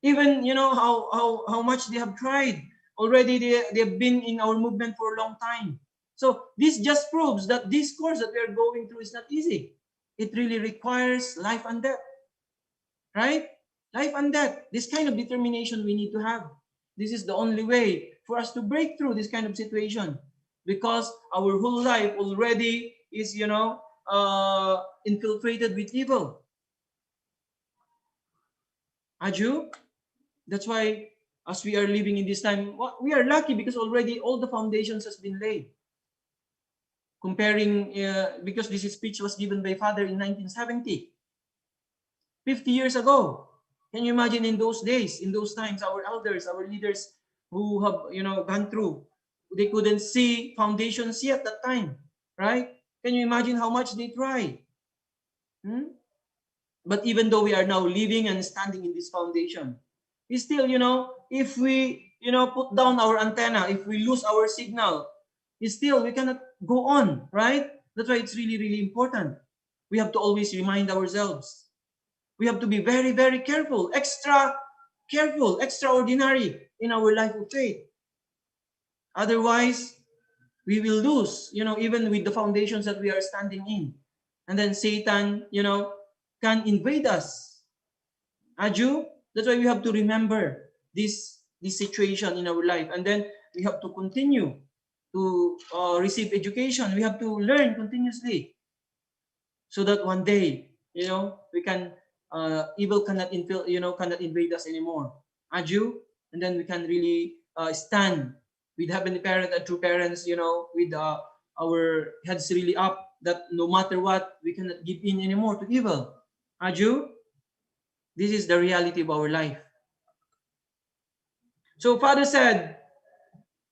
Even, how much they have tried. Already they have been in our movement for a long time. So this just proves that this course that we are going through is not easy. It really requires life and death. Right? Life and death. This kind of determination we need to have. This is the only way for us to break through this kind of situation, because our whole life already is, infiltrated with evil. Aju? That's why as we are living in this time, we are lucky because already all the foundations has been laid. Comparing, because this speech was given by Father in 1970, 50 years ago. Can you imagine in those days, in those times, our elders, our leaders who have, gone through, they couldn't see foundations yet that time, right? Can you imagine how much they tried? But even though we are now living and standing in this foundation, we still, if we, put down our antenna, if we lose our signal, still we cannot go on, right? That's why it's really, really important. We have to always remind ourselves. We have to be very, very careful, extra careful, extraordinary in our life of faith. Otherwise, we will lose, even with the foundations that we are standing in. And then Satan, can invade us. Aju? That's why we have to remember this situation in our life. And then we have to continue to receive education. We have to learn continuously so that one day, we can, evil cannot invade us anymore. Aju? And then we can really stand with Heavenly Parent and true parents, with our heads really up, that no matter what, we cannot give in anymore to evil. Aju? This is the reality of our life. So Father said,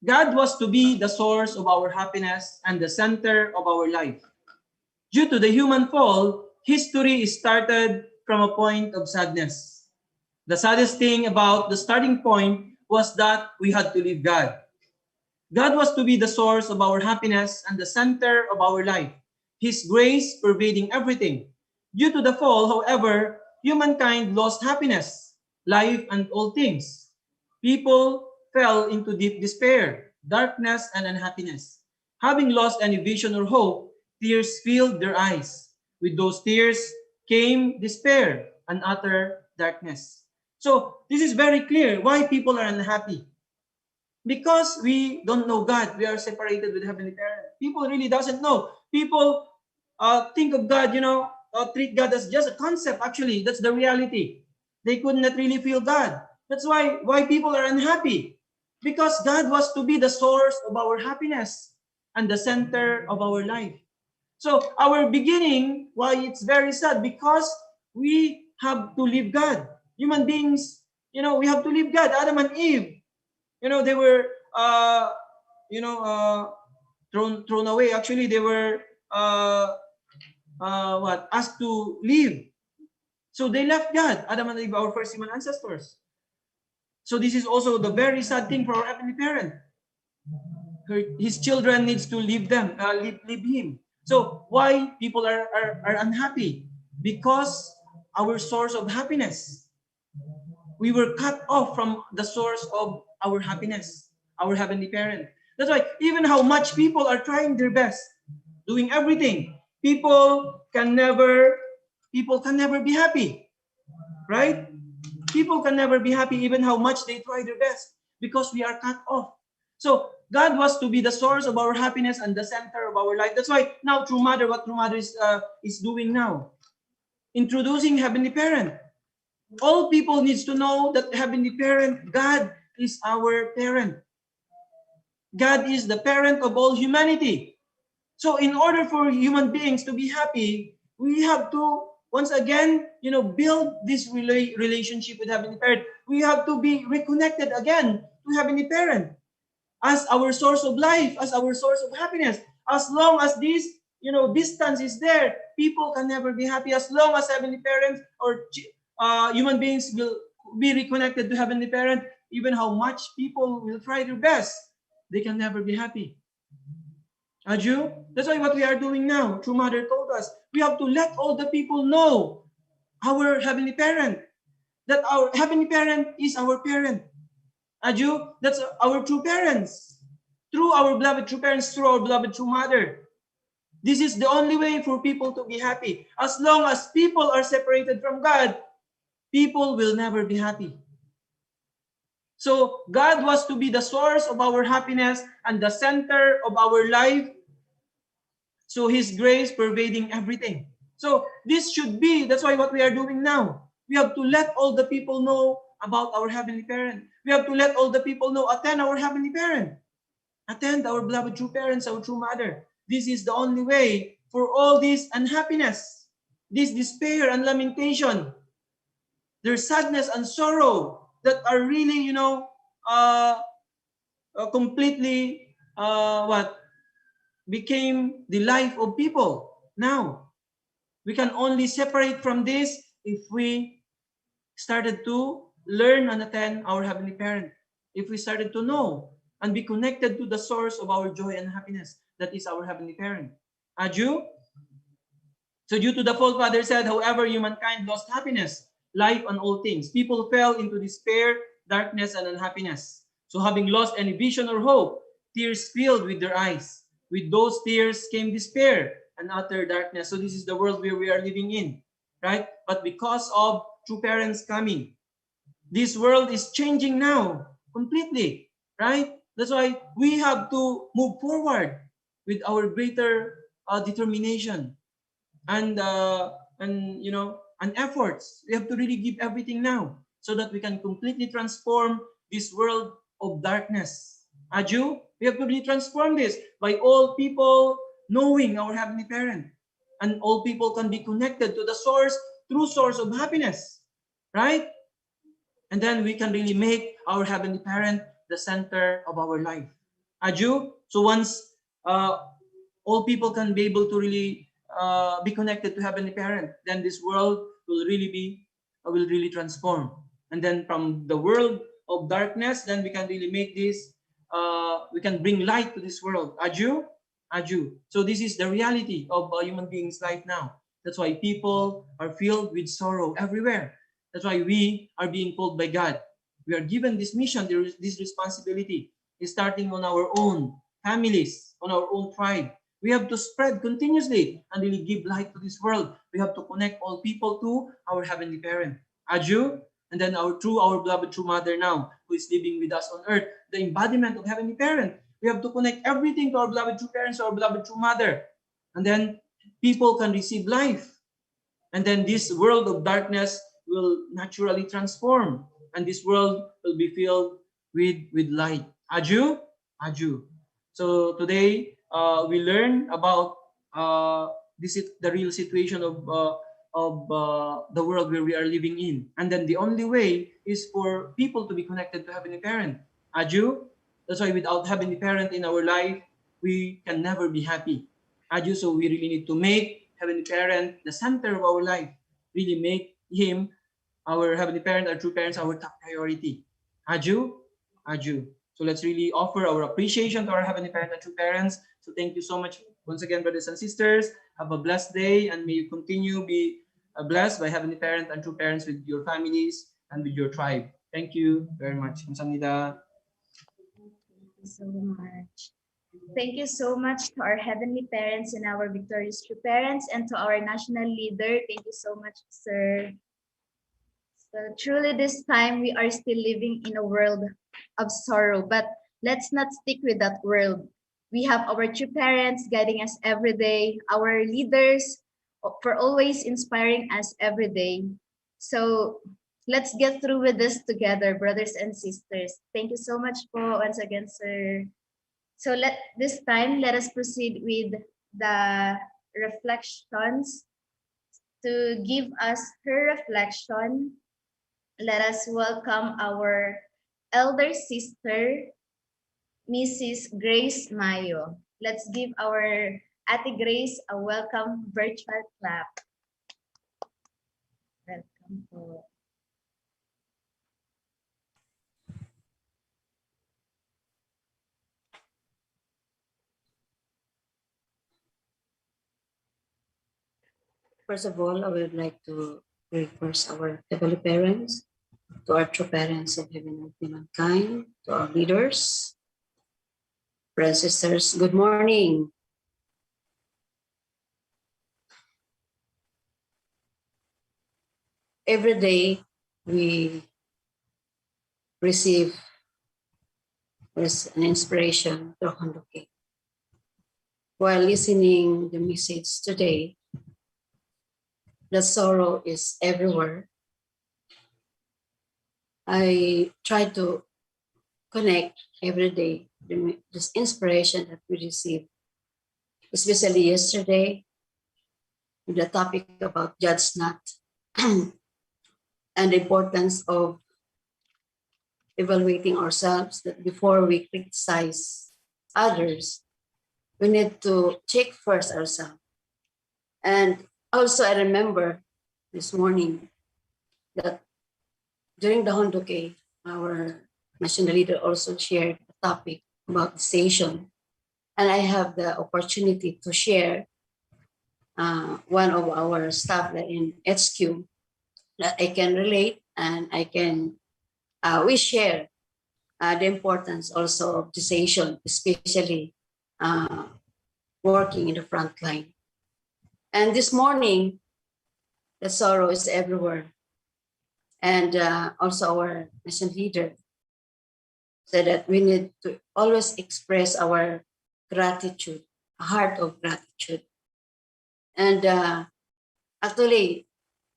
God was to be the source of our happiness and the center of our life. Due to the human fall, history started from a point of sadness. The saddest thing about the starting point was that we had to leave God. God was to be the source of our happiness and the center of our life, His grace pervading everything. Due to the fall, however, humankind lost happiness, life, and all things. People fell into deep despair, darkness, and unhappiness. Having lost any vision or hope, tears filled their eyes. With those tears came despair and utter darkness. So this is very clear why people are unhappy. Because we don't know God, we are separated with Heavenly Parent. People really doesn't know. People think of God, treat God as just a concept. Actually, that's the reality. They could not really feel God. That's why people are unhappy. Because God was to be the source of our happiness and the center of our life. So our beginning, why it's very sad, because we have to leave God. Human beings, we have to leave God. Adam and Eve, they were thrown away. Actually, they were asked to leave So they left God, Adam and Eve, our first human ancestors. So this is also the very sad thing for our heavenly parent. His children needs to leave them, leave him. So why people are unhappy? Because our source of happiness, we were cut off from the source of our happiness, our heavenly parent. That's why even how much people are trying their best, doing everything, people can never be happy, right? People can never be happy even how much they try their best, because we are cut off. So God was to be the source of our happiness and the center of our life. That's why now True Mother, what True Mother is doing now, introducing Heavenly Parent. All people needs to know that Heavenly Parent, God is our parent. God is the parent of all humanity. So in order for human beings to be happy, we have to once again, build this relationship with Heavenly Parent. We have to be reconnected again to Heavenly Parent as our source of life, as our source of happiness. As long as this, distance is there, people can never be happy. As long as Heavenly Parents or human beings will be reconnected to Heavenly Parent, even how much people will try their best, they can never be happy. Aju? That's why what we are doing now, True Mother told us, we have to let all the people know our Heavenly Parent, that our Heavenly Parent is our parent. Aju? That's our true parents. Through our beloved true parents, through our beloved True Mother. This is the only way for people to be happy. As long as people are separated from God, people will never be happy. So God was to be the source of our happiness and the center of our life. So His grace pervading everything. So this should be, that's why what we are doing now. We have to let all the people know about our Heavenly Parent. We have to let all the people know, attend our Heavenly Parent. Attend our beloved true parents, our True Mother. This is the only way for all this unhappiness, this despair and lamentation, their sadness and sorrow that are really, completely became the life of people. Now, we can only separate from this if we started to learn and attend our Heavenly Parent. If we started to know and be connected to the source of our joy and happiness, that is our Heavenly Parent. Aju? So due to the fall, Father said, however, humankind lost happiness, life, and all things. People fell into despair, darkness, and unhappiness. So having lost any vision or hope, tears filled with their eyes. With those tears came despair and utter darkness. So this is the world where we are living in, right? But because of true parents coming, this world is changing now completely, right? That's why we have to move forward with our greater determination and efforts. We have to really give everything now so that we can completely transform this world of darkness. Aju, we have to really transform this by all people knowing our Heavenly Parent, and all people can be connected to the source, true source of happiness, right? And then we can really make our Heavenly Parent the center of our life. Aju, so once all people can be able to really be connected to Heavenly Parent, then this world will really transform. And then from the world of darkness, then we can really make this, we can bring light to this world. Aju? Aju. So this is the reality of a human being's life now. That's why people are filled with sorrow everywhere. That's why we are being called by God. We are given this mission, this responsibility, is starting on our own families, on our own tribe. We have to spread continuously and really give light to this world. We have to connect all people to our Heavenly Parent. Aju, and then our beloved True Mother now, who is living with us on earth, the embodiment of Heavenly Parent. We have to connect everything to our beloved True Parents, our beloved True Mother. And then people can receive life. And then this world of darkness will naturally transform. And this world will be filled with light. Aju? Aju. So today, we learn about the real situation of the world where we are living in. And then the only way is for people to be connected to Heavenly Parent. Aju? That's why without Heavenly Parent in our life, we can never be happy. Aju, so we really need to make Heavenly Parent the center of our life. Really make Him, our Heavenly Parent, our true parents, our top priority. Aju, Aju. So let's really offer our appreciation to our Heavenly Parent and true parents. So thank you so much once again, brothers and sisters. Have a blessed day, and may you continue be blessed by Heavenly Parent and true parents with your families and with your tribe. Thank you very much. 감사합니다. Thank you so much. Thank you so much to our heavenly parents and our victorious true parents, and to our national leader. Thank you so much, sir. So truly this time we are still living in a world of sorrow, but let's not stick with that world. We have our true parents guiding us every day, our leaders for always inspiring us every day. So let's get through with this together, brothers and sisters. Thank you so much po once again, sir. So this time, let us proceed with the reflections. To give us her reflection, let us welcome our elder sister, Mrs. Grace Mayo. Let's give our Ate Grace a welcome virtual clap. Welcome po. First of all, I would like to pray first our heavenly parents, to our true parents of heaven and humankind, to our leaders, brothers and sisters, good morning. Every day we receive an inspiration through Hondoke. While listening the message today, the sorrow is everywhere. I try to connect every day this inspiration that we receive, especially yesterday, with the topic about judge not and the importance of evaluating ourselves, that before we criticize others, we need to check first ourselves. And also, I remember this morning that during the Hondoke, our national leader also shared a topic about cessation. And I have the opportunity to share one of our staff in HQ that I can relate, and I can, we share the importance also of cessation, especially working in the front line. And this morning, the sorrow is everywhere. And also our national leader said that we need to always express our gratitude, a heart of gratitude. And actually,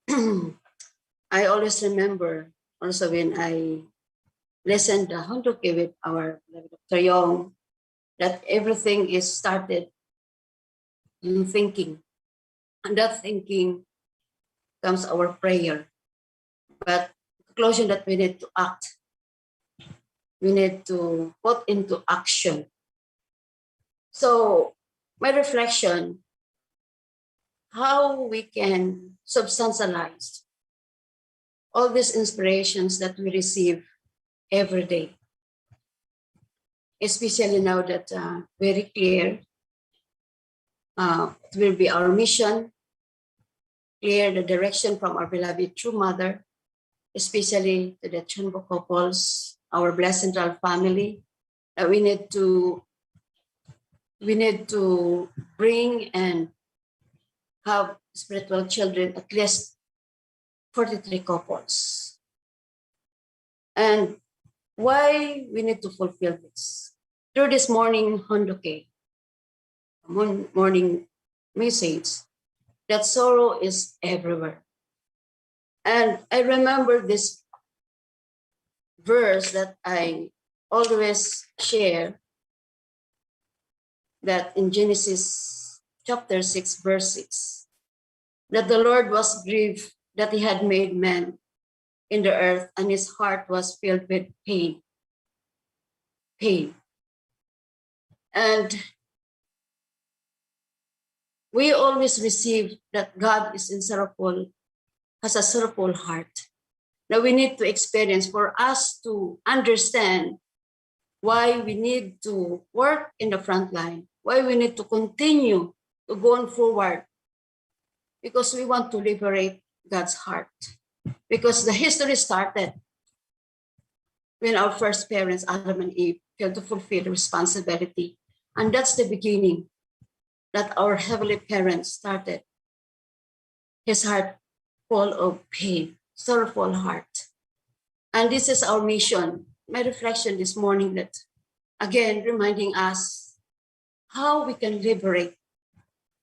I always remember also when I listened to Hondoke with our Dr. Yong, that everything is started in thinking. And that thinking comes our prayer. But conclusion that we need to act. We need to put into action. So my reflection, how we can substantialize all these inspirations that we receive every day, especially now that very clear, it will be our mission, clear the direction from our beloved true mother, especially to the Chunbo couples, our blessed central family, that we need to bring and have spiritual children, at least 43 couples. And why we need to fulfill this? Through this morning Hondoke, morning message, that sorrow is everywhere. And I remember this verse that I always share, that in Genesis chapter 6, verse 6, that the Lord was grieved that he had made man in the earth, and his heart was filled with pain. And we always receive that God is in sorrowful has a sorrowful heart that we need to experience for us to understand why we need to work in the front line, why we need to continue to go on forward, because we want to liberate God's heart. Because the history started when our first parents, Adam and Eve, failed to fulfill the responsibility. And that's the beginning that our heavenly parents started. His heart full of pain, sorrowful heart. And this is our mission. My reflection this morning that, again, reminding us how we can liberate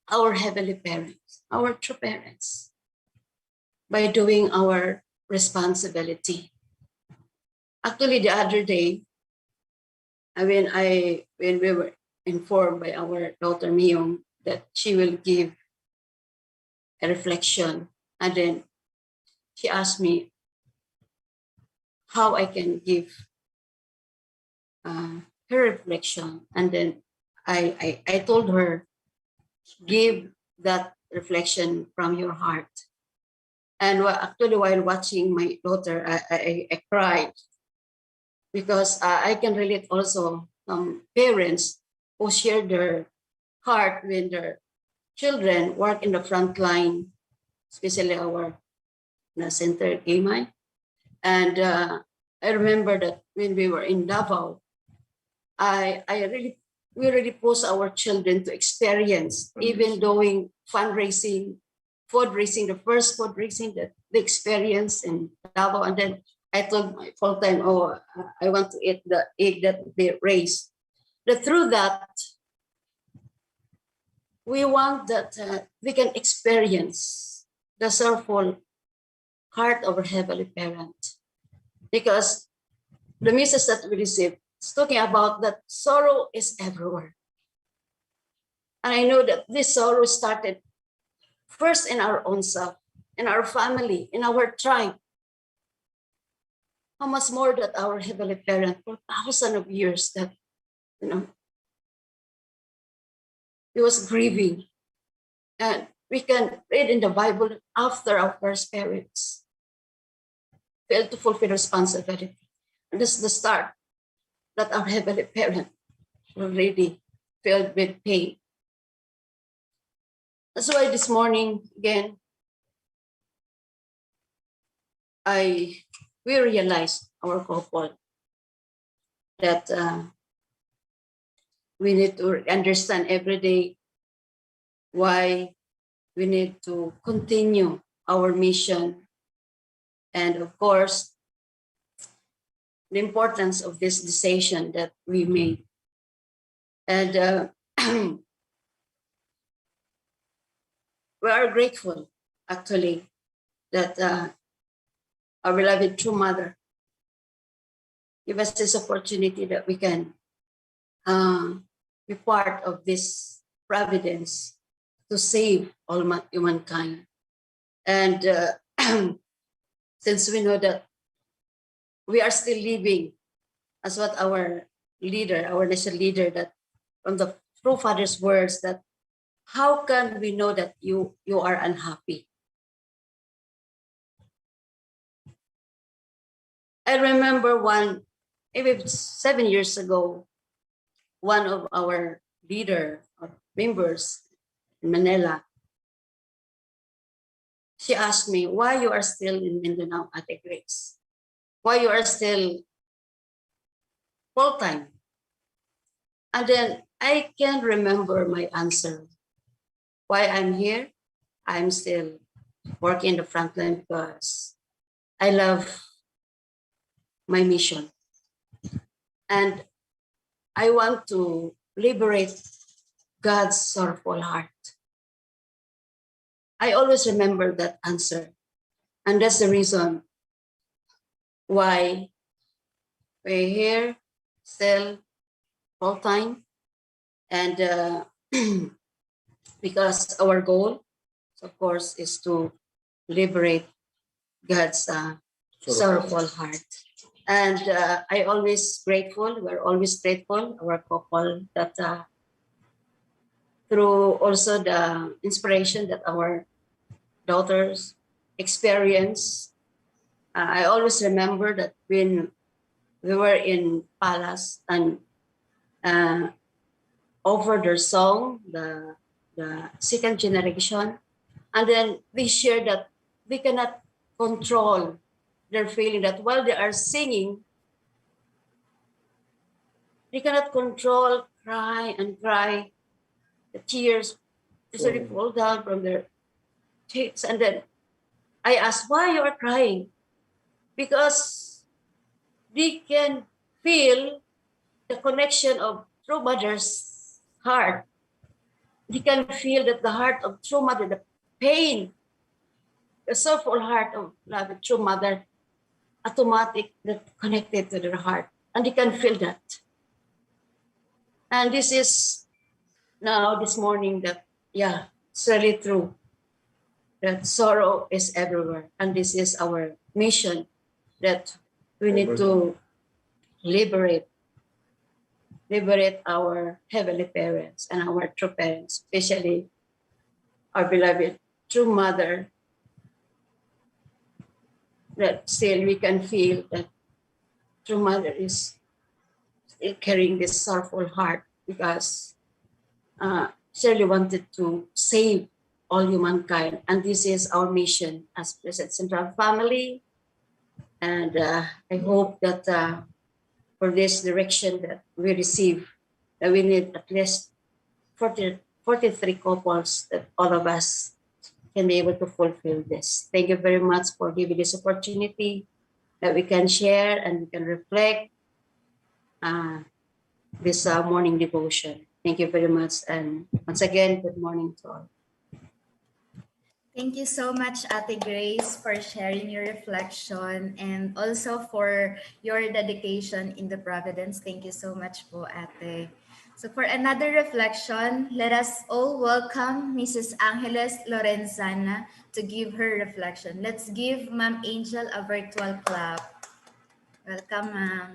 our heavenly parents, our true parents, by doing our responsibility. Actually, the other day, when we were informed by our daughter Miyong that she will give a reflection, and then she asked me how I can give her reflection, and then I told her, give that reflection from your heart. And actually, while watching my daughter, I cried, because I can relate also parents who share their heart when their children work in the front line, especially our center Gamay. And I remember that when we were in Davao, we really push our children to experience, even doing fundraising, food raising, the first food raising that they experienced in Davao. And then I told my full time, I want to eat the egg that they raised. But through that, we want that we can experience the sorrowful heart of our heavenly parent. Because the message that we received is talking about that sorrow is everywhere. And I know that this sorrow started first in our own self, in our family, in our tribe. How much more that our heavenly parent for thousands of years that, he was grieving. And we can read in the Bible that after our first parents failed to fulfill responsibility. And this is the start that our heavenly parent already filled with pain. That's why this morning, again, we realized, our couple, that we need to understand every day why we need to continue our mission. And of course, the importance of this decision that we made. And we are grateful, actually, that our beloved true mother give us this opportunity that we can be part of this providence to save all humankind. And since we know that we are still living, as what our leader, our national leader, that from the true father's words, that how can we know that you are unhappy? I remember maybe 7 years ago, one of our leader or members in Manila, she asked me, why you are still in Mindanao, Ate Grace? Why you are still full-time? And then I can remember my answer. Why I'm here? I'm still working in the front line because I love my mission. And I want to liberate God's sorrowful heart. I always remember that answer. And that's the reason why we're here still full time. And because our goal, of course, is to liberate God's sorrowful heart. And we're always grateful, our couple, that through also the inspiration that our daughters experience. I always remember that when we were in Palace and over their song, the second generation, and then they share that they cannot control their feeling, that while they are singing, they cannot control cry and cry. The tears usually fall down from their cheeks. And then I asked, why you are crying? Because they can feel the connection of true mother's heart. They can feel that the heart of true mother, the pain, the soulful heart of love, true mother, automatic that connected to their heart. And they can feel that. And this is now this morning that, yeah, it's really true that sorrow is everywhere. And this is our mission, that we need to liberate our heavenly parents and our true parents, especially our beloved true mother, that still we can feel that true mother is still carrying this sorrowful heart, because she really wanted to save all humankind. And this is our mission as Blessed Central Family. And I hope that for this direction that we receive, that we need at least 43 couples, that all of us can be able to fulfill this. Thank you very much for giving this opportunity that we can share and we can reflect this morning devotion. Thank you very much. And once again, good morning to all. Thank you so much, Ate Grace, for sharing your reflection and also for your dedication in the Providence. Thank you so much po, Ate. So for another reflection, let us all welcome Mrs. Angeles Lorenzana to give her reflection. Let's give Ma'am Angel a virtual clap. Welcome, Ma'am.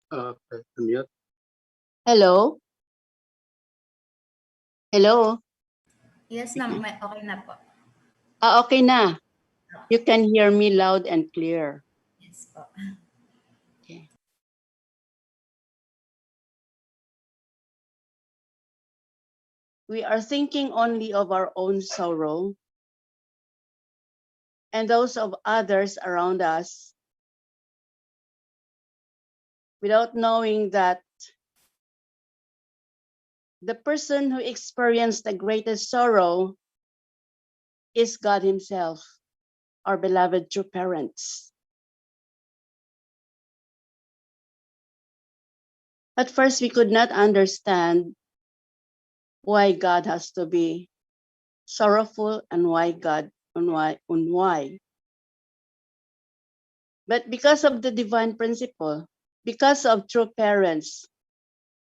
Unmute. Hello? Hello? Yes, ma'am. Okay na po. Okay na. You can hear me loud and clear. Yes po. Okay. We are thinking only of our own sorrow and those of others around us, without knowing that the person who experienced the greatest sorrow is God Himself, our beloved true parents. At first, we could not understand why God has to be sorrowful and why. But because of the divine principle, because of true parents,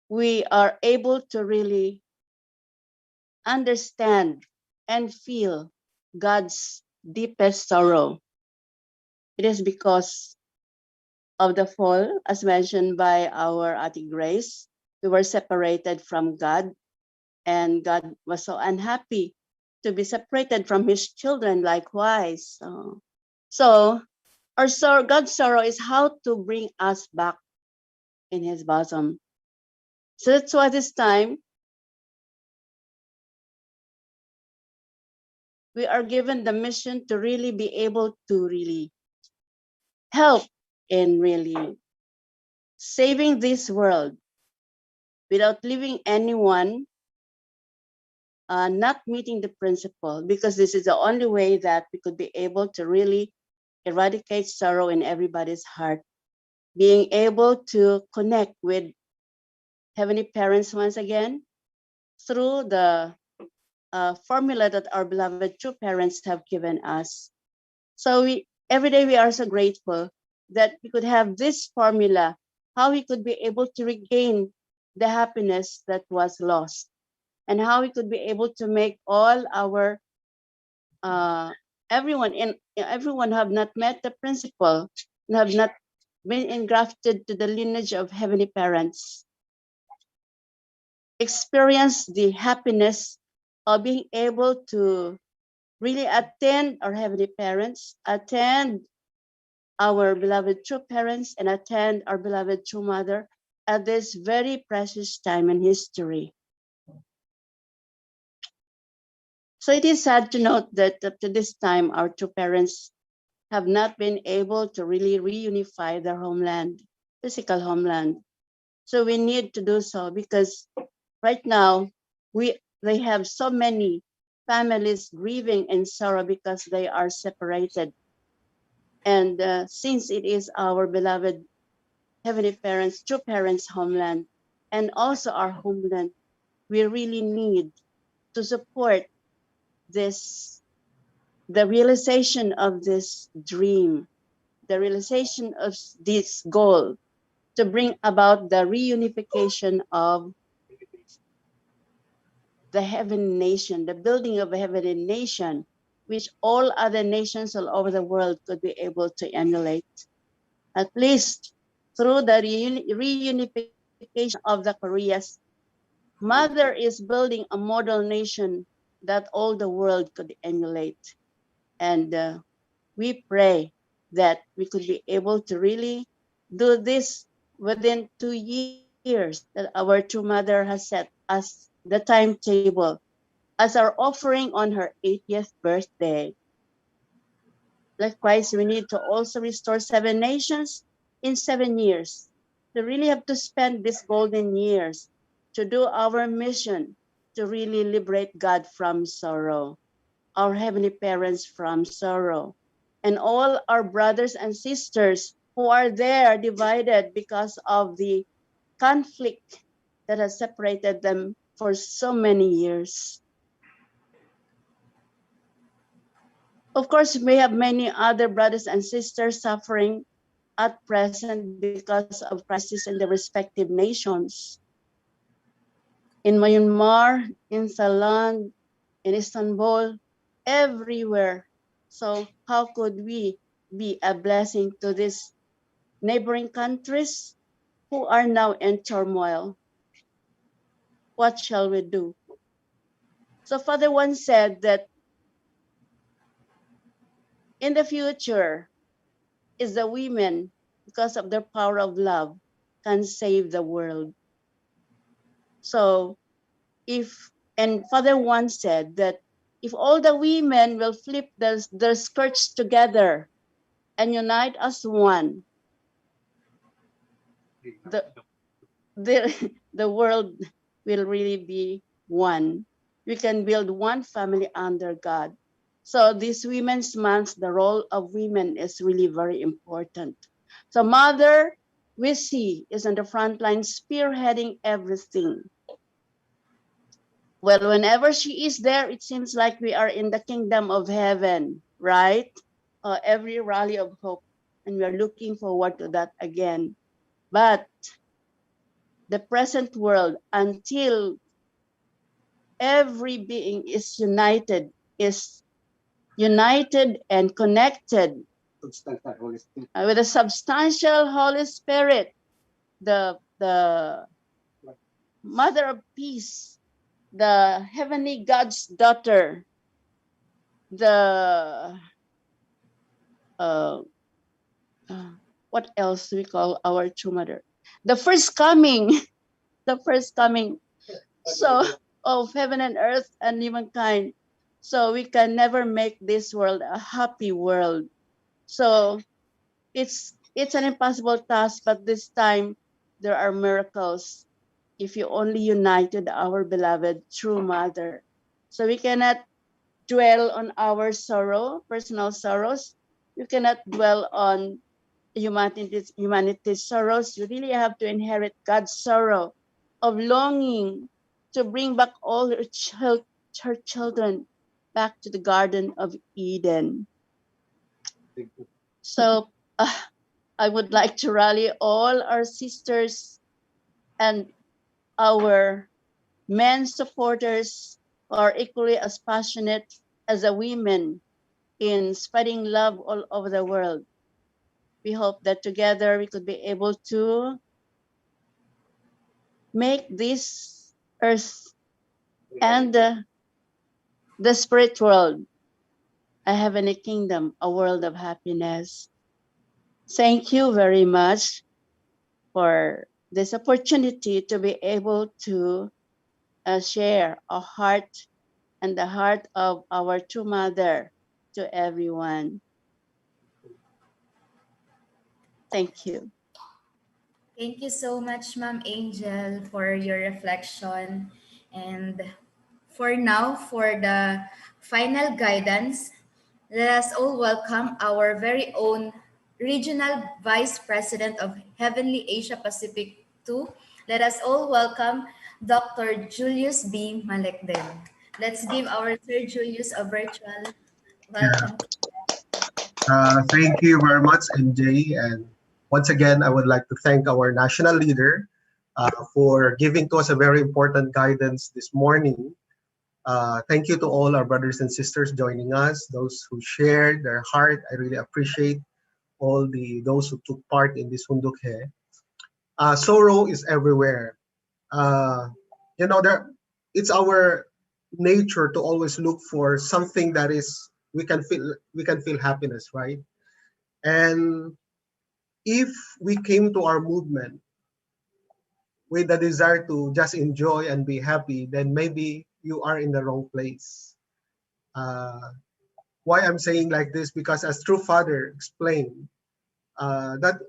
we are able to really understand and feel God's deepest sorrow. It is because of the fall, as mentioned by our Ate Grace. We were separated from God, and God was so unhappy to be separated from His children likewise. So our sorrow, God's sorrow is how to bring us back in His bosom. So that's why this time we are given the mission to really be able to really help in really saving this world without leaving anyone not meeting the principle, because this is the only way that we could be able to really eradicate sorrow in everybody's heart, being able to connect with Heavenly Parents once again through the formula that our beloved true parents have given us. So every day we are so grateful that we could have this formula, how we could be able to regain the happiness that was lost, and how we could be able to make all our everyone who have not met the principle and have not been engrafted to the lineage of heavenly parents experience the happiness of being able to really attend our heavenly parents, attend our beloved true parents, and attend our beloved true mother at this very precious time in history. So it is sad to note that up to this time, our two parents have not been able to really reunify their homeland, physical homeland. So we need to do so because right now they have so many families grieving in sorrow because they are separated. And since it is our beloved heavenly parents, true parents' homeland, and also our homeland, we really need to support this, the realization of this dream, the realization of this goal to bring about the reunification of the heaven nation, the building of a heavenly nation, which all other nations all over the world could be able to emulate. At least through the reunification of the Koreas, Mother is building a model nation that all the world could emulate. And we pray that we could be able to really do this within 2 years that our true mother has set as the timetable as our offering on her 80th birthday. Likewise, we need to also restore 7 nations in 7 years. We really have to spend these golden years to do our mission to really liberate God from sorrow, our heavenly parents from sorrow, and all our brothers and sisters who are there divided because of the conflict that has separated them for so many years. Of course, we have many other brothers and sisters suffering at present because of crisis in the respective nations. In Myanmar, in Thailand, in Istanbul, everywhere. So how could we be a blessing to these neighboring countries who are now in turmoil? What shall we do? So Father once said that in the future, is the women, because of their power of love, can save the world. So and Father once said that if all the women will flip their skirts together and unite as one, the, the world will really be one. We can build one family under God. So this Women's Month, the role of women is really very important. So Mother, we see, is on the front line spearheading everything. Well, whenever she is there, it seems like we are in the kingdom of heaven, right? Every rally of hope, and we are looking forward to that again. But the present world, until every being is united and connected with the substantial Holy Spirit, the Mother of Peace, the Heavenly God's daughter, the what else we call our true mother? The first coming, the first coming. So of heaven and earth and humankind. So we can never make this world a happy world. So it's an impossible task, but this time there are miracles if you only united our beloved true mother. So we cannot dwell on our sorrow, personal sorrows. You cannot dwell on humanity's sorrows. You really have to inherit God's sorrow of longing to bring back all her children back to the Garden of Eden. So I would like to rally all our sisters and our men supporters who are equally as passionate as the women in spreading love all over the world. We hope that together we could be able to make this earth and the spirit world a heavenly kingdom, a world of happiness. Thank you very much for this opportunity to be able to share a heart and the heart of our true mother to everyone. Thank you. Thank you so much, Ma'am Angel, for your reflection. And for now, for the final guidance, let us all welcome our very own Regional Vice President of Heavenly Asia Pacific 2. Let us all welcome Dr. Julius B. Malekden. Let's give our Sir Julius a virtual Yeah. welcome. Thank you very much, MJ. And once again, I would like to thank our national leader for giving to us a very important guidance this morning. Thank you to all our brothers and sisters joining us, those who shared their heart. I really appreciate all those who took part in this Hundukhe. Sorrow is everywhere. Uh, there it's our nature to always look for something that is we can feel happiness, right? And if we came to our movement with the desire to just enjoy and be happy, then maybe you are in the wrong place. Uh, why I'm saying like this, because as True Father explained, that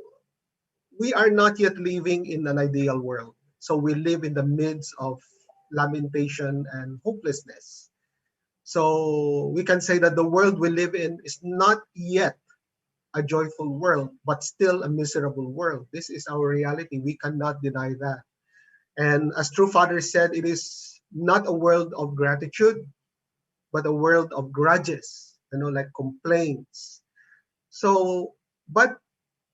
we are not yet living in an ideal world. So we live in the midst of lamentation and hopelessness. So we can say that the world we live in is not yet a joyful world, but still a miserable world. This is our reality. We cannot deny that. And as True Father said, it is not a world of gratitude, but a world of grudges, like complaints. So, but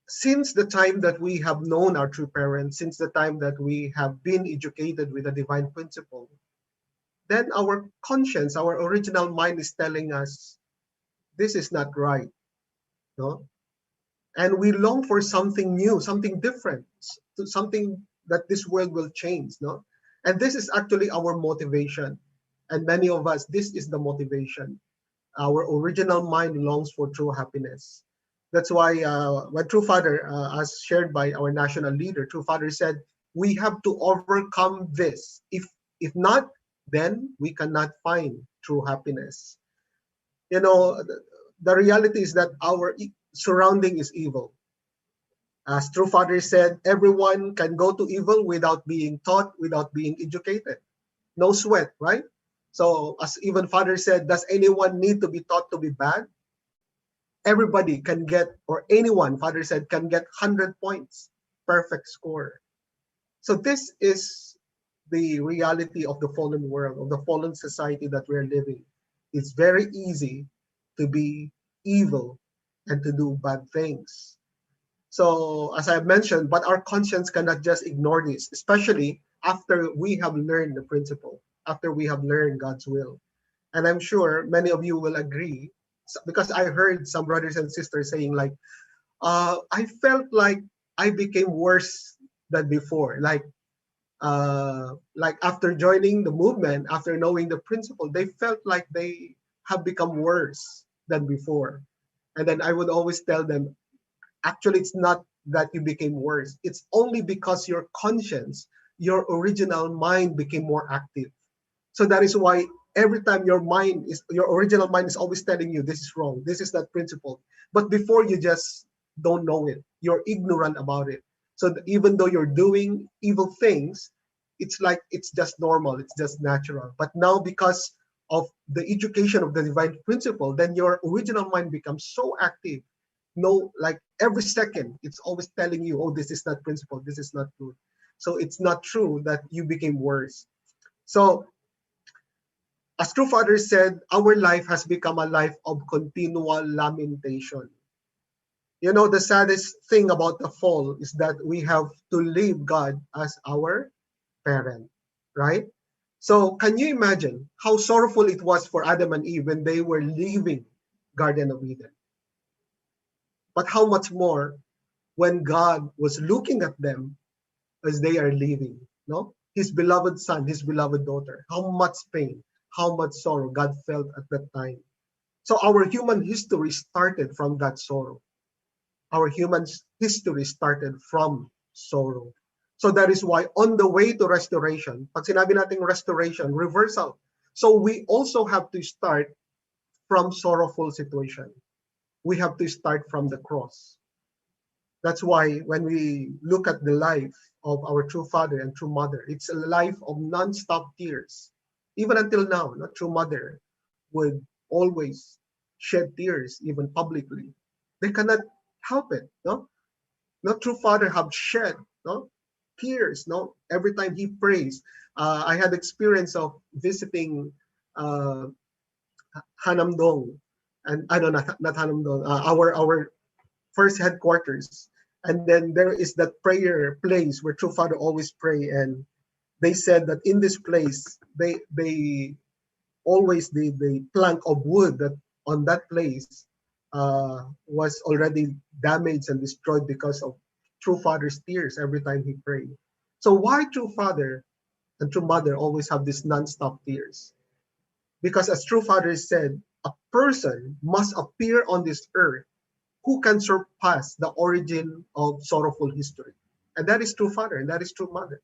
since the time that we have known our true parents, since the time that we have been educated with the divine principle, then our conscience, our original mind is telling us this is not right. No? And we long for something new, something different, something that this world will change. No? And this is actually our motivation. And many of us, this is the motivation. Our original mind longs for true happiness. That's why when True Father, as shared by our national leader, True Father said, we have to overcome this. If not, then we cannot find true happiness. The reality is that our surrounding is evil. As True Father said, everyone can go to evil without being taught, without being educated. No sweat, right? So as even Father said, does anyone need to be taught to be bad? Everybody can get, or anyone, Father said, can get 100 points, perfect score. So this is the reality of the fallen world, of the fallen society that we're living. It's very easy to be evil and to do bad things. So as I mentioned, but our conscience cannot just ignore this, especially after we have learned the principle, after we have learned God's will. And I'm sure many of you will agree, because I heard some brothers and sisters saying like, I felt like I became worse than before. Like after joining the movement, after knowing the principle, they felt like they have become worse than before. And then I would always tell them, actually, it's not that you became worse. It's only because your conscience, your original mind became more active. So that is why every time your original mind is always telling you this is wrong, this is not principle. But before, you just don't know it. You're ignorant about it. So even though you're doing evil things, it's like it's just normal, it's just natural. But now, because of the education of the divine principle, then your original mind becomes so active. No, like every second, it's always telling you, oh, this is not principle, this is not good. So it's not true that you became worse. So as True Father said, our life has become a life of continual lamentation. The saddest thing about the fall is that we have to leave God as our parent, right? So can you imagine how sorrowful it was for Adam and Eve when they were leaving Garden of Eden. But how much more when God was looking at them as they are leaving, no? His beloved son, his beloved daughter. How much pain, how much sorrow God felt at that time. So our human history started from that sorrow. Our human history started from sorrow. So that is why on the way to restoration, pag sinabi nating restoration, reversal. So we also have to start from sorrowful situation. We have to start from the cross. That's why when we look at the life of our true father and true mother, it's a life of non-stop tears. Even until now, the true mother would always shed tears, even publicly. They cannot help it. No, not true father have shed tears. No, every time he prays. I had experience of visiting uh, Hanamdong, and I don't know, not Hanamdong, our first headquarters. And then there is that prayer place where True Father always pray. And they said that in this place, they always the plank of wood that on that place was already damaged and destroyed because of True Father's tears every time he prayed. So why True Father and True Mother always have this non-stop tears? Because as True Father said, a person must appear on this earth who can surpass the origin of sorrowful history. And that is True Father and that is True Mother.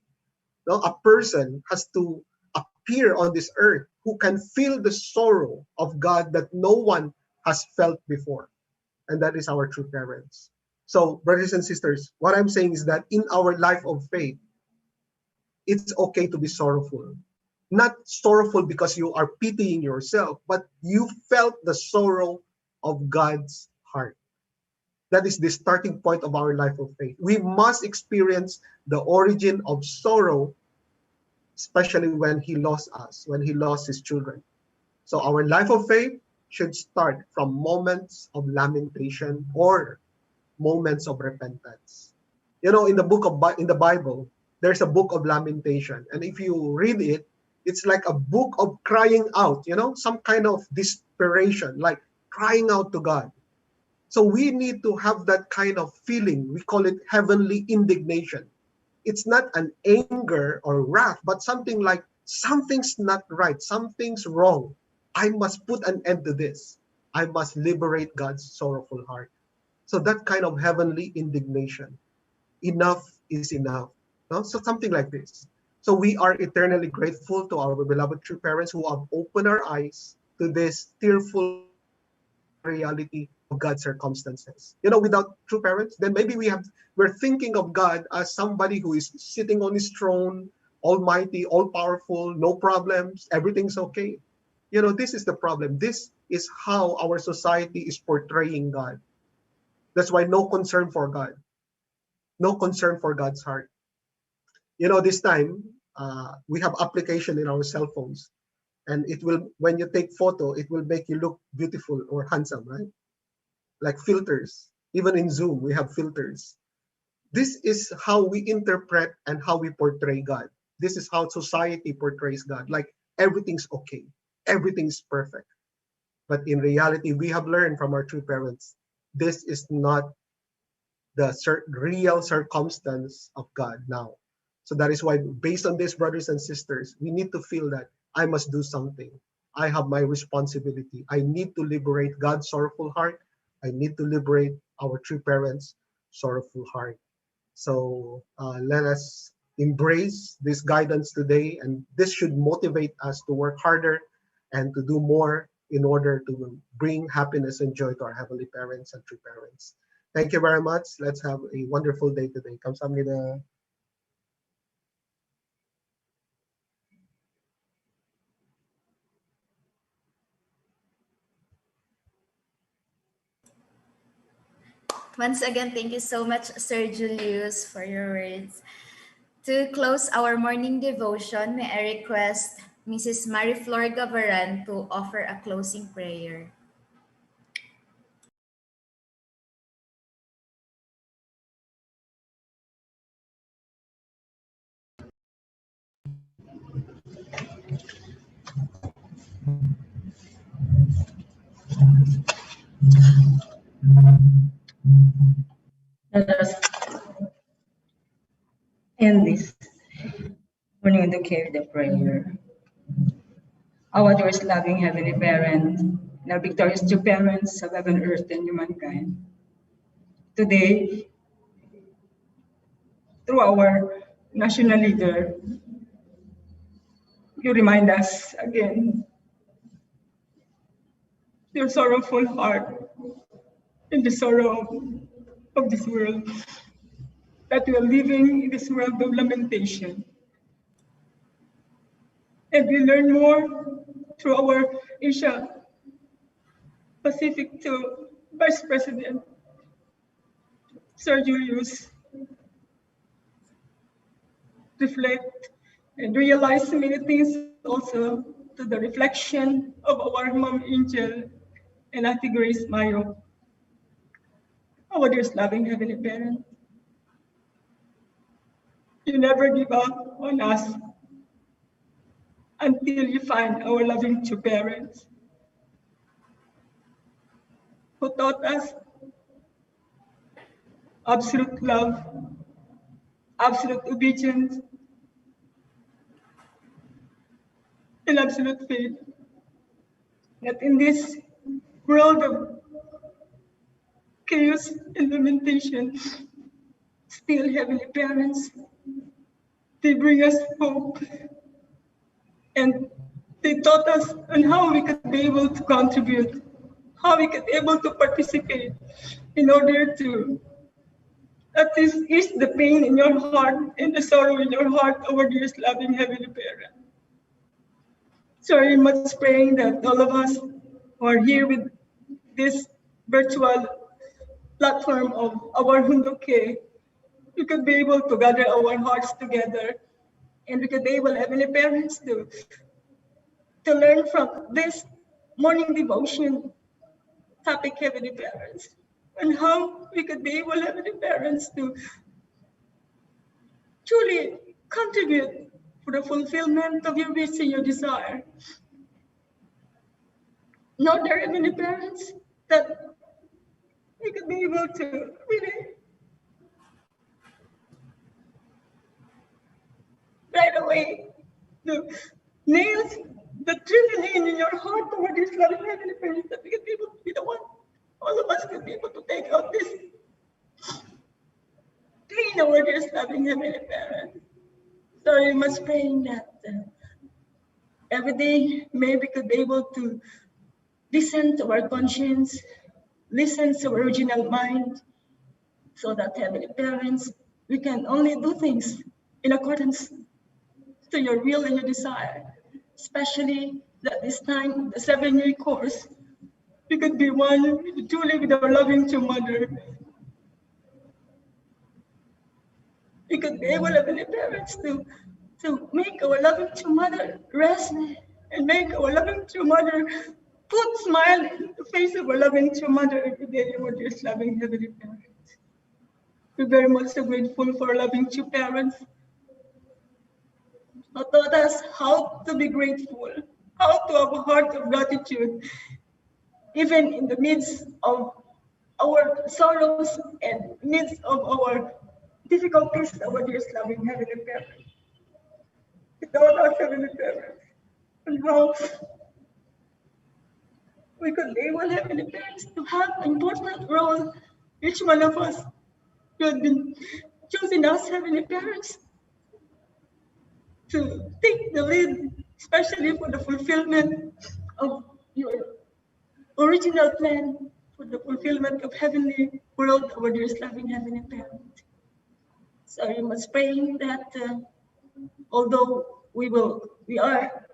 Now, a person has to appear on this earth who can feel the sorrow of God that no one has felt before. And that is our true parents. So, brothers and sisters, what I'm saying is that in our life of faith, it's okay to be sorrowful. Not sorrowful because you are pitying yourself, but you felt the sorrow of God's heart. That is the starting point of our life of faith. We must experience the origin of sorrow, especially when he lost us, when he lost his children. So our life of faith should start from moments of lamentation or moments of repentance. You know, in the Bible, there's a book of lamentation, and if you read it, it's like a book of crying out. You know, some kind of desperation, like crying out to God. So we need to have that kind of feeling. We call it heavenly indignation. It's not an anger or wrath, but something like something's not right, something's wrong. I must put an end to this. I must liberate God's sorrowful heart. So that kind of heavenly indignation. Enough is enough. No? So something like this. So we are eternally grateful to our beloved true parents who have opened our eyes to this tearful reality of God's circumstances. You know, without true parents, then maybe we're thinking of God as somebody who is sitting on his throne, almighty, all powerful, no problems, everything's okay. You know, this is the problem. This is how our society is portraying God. That's why no concern for God, no concern for God's heart. You know, this time we have application in our cell phones, and it will, when you take photo, it will make you look beautiful or handsome, right? Like filters. Even in Zoom, we have filters. This is how we interpret and how we portray God. This is how society portrays God. Like everything's okay, everything's perfect. But in reality, we have learned from our true parents, this is not the real circumstance of God now. So that is why, based on this, brothers and sisters, we need to feel that I must do something. I have my responsibility. I need to liberate God's sorrowful heart. I need to liberate our true parents' sorrowful heart. So let us embrace this guidance today, and this should motivate us to work harder and to do more in order to bring happiness and joy to our heavenly parents and true parents. Thank you very much. Let's have a wonderful day today. 감사합니다. Once again, thank you so much, Sir Julius, for your words. To close our morning devotion, may I request Mrs. Marie Flor Gavaran to offer a closing prayer. carry the prayer. Our dearest loving Heavenly Parent, and our victorious two parents of heaven, earth, and humankind. Today, through our national leader, you remind us again your sorrowful heart in the sorrow of this world, that we are living in this world of lamentation. And we learn more through our Asia Pacific to Vice President Sir Julius reflect and realize many things also to the reflection of our Mom Angel and Auntie Grace Mayo, our dearest loving Heavenly Parent. You never give up on us until you find our loving two parents who taught us absolute love, absolute obedience, and absolute faith. That in this world of chaos and lamentation, still Heavenly Parents, they bring us hope. And they taught us on how we could be able to contribute, how we could be able to participate in order to at least ease the pain in your heart and the sorrow in your heart, our dearest loving Heavenly Parent. So I'm much praying that all of us who are here with this virtual platform of our Hundoke, we could be able to gather our hearts together, and we could be able, Heavenly Parents, to learn from this morning devotion topic, Heavenly Parents, and how we could be able, Heavenly Parents, to truly contribute for the fulfillment of your wish and your desire. Know, dear Heavenly Parents, that we could be able to really right away the nails that driven in your heart toward this loving Heavenly Parents, that we could be able to be the one, all of us could be able to take out this pain over this loving Heavenly Parent. So I must praying that every day maybe we could be able to listen to our conscience, listen to our original mind, so that Heavenly Parents, we can only do things in accordance to your will and your desire, especially that this time, the 7-year course, we could be one truly with our loving true mother. We could be able, Heavenly Parents, to make our loving true mother rest and make our loving true mother put smile in the face of our loving true mother every day, our dearest loving Heavenly Parents. We're very much so grateful for our loving true parents who taught us how to be grateful, how to have a heart of gratitude, even in the midst of our sorrows and midst of our difficulties, our dearest loving Heavenly Parents. We taught us, Heavenly Parents, and how we could be able, Heavenly Parents, to have an important role, each one of us. You have been choosing us, Heavenly Parents, to take the lead, especially for the fulfillment of your original plan, for the fulfillment of heavenly world, our dearest loving Heavenly Parent. So I must praying that although we are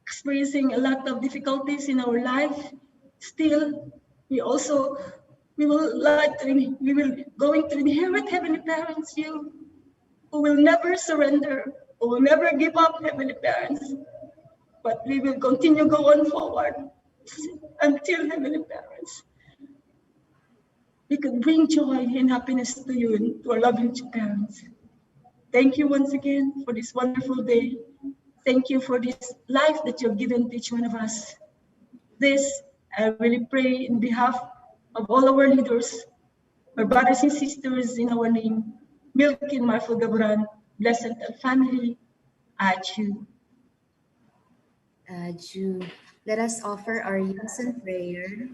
experiencing a lot of difficulties in our life, still we will going to inherit, Heavenly Parents, you who will never surrender, who will never give up, Heavenly Parents, but we will continue going forward until, Heavenly Parents, we could bring joy and happiness to you and to our loving parents. Thank you once again for this wonderful day. Thank you for this life that you've given to each one of us. This, I really pray in behalf of all our leaders, our brothers and sisters in our name, Milk and Marfo Gabran, blessed family, Aju. Ju. Let us offer our unison prayer.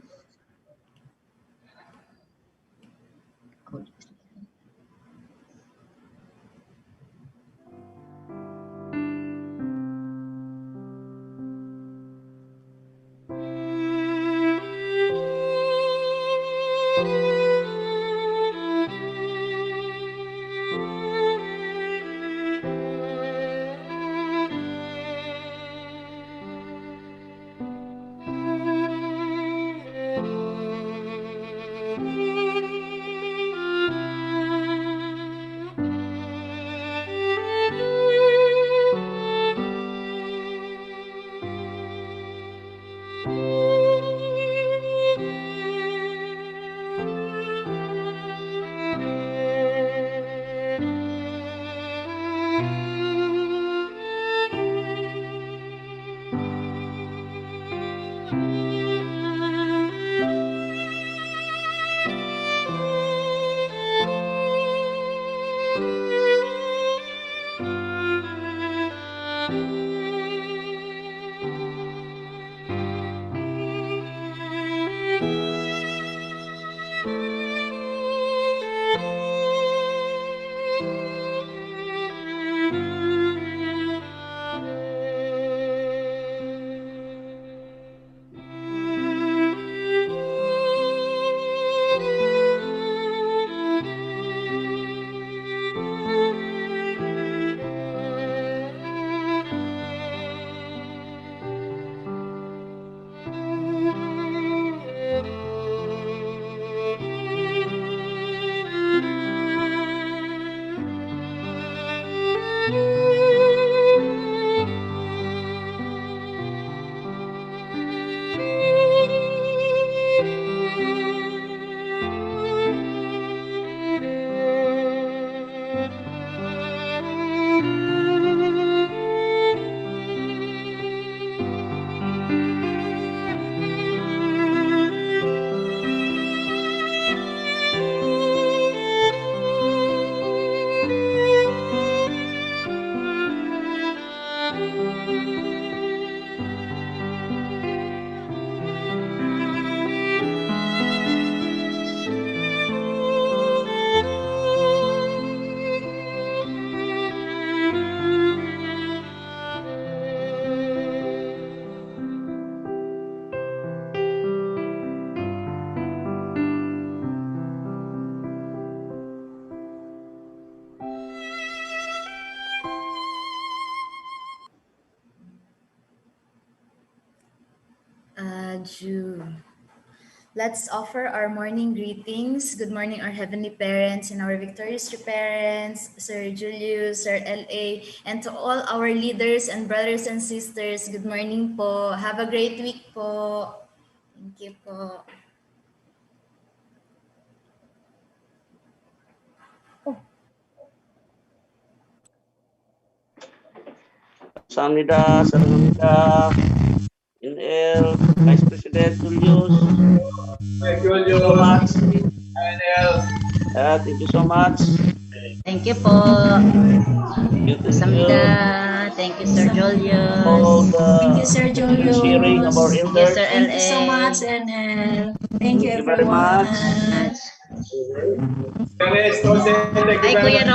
Ju. Let's offer our morning greetings. Good morning, our heavenly parents and our victorious true parents, Sir Julius, Sir L.A., and to all our leaders and brothers and sisters. Good morning po. Have a great week po. Thank you po. Samnida, Sarangamida, NL, Vice President Julius. Thank you so much. Thank you so much. Thank you po. Samida. Thank you, Sir Julius. Thank you, Sir Julius. Sharing of our Thank you, elders. Sir Thank you so L.A. much, NL. Thank you, Thank you very everyone. much. Hi, Kuya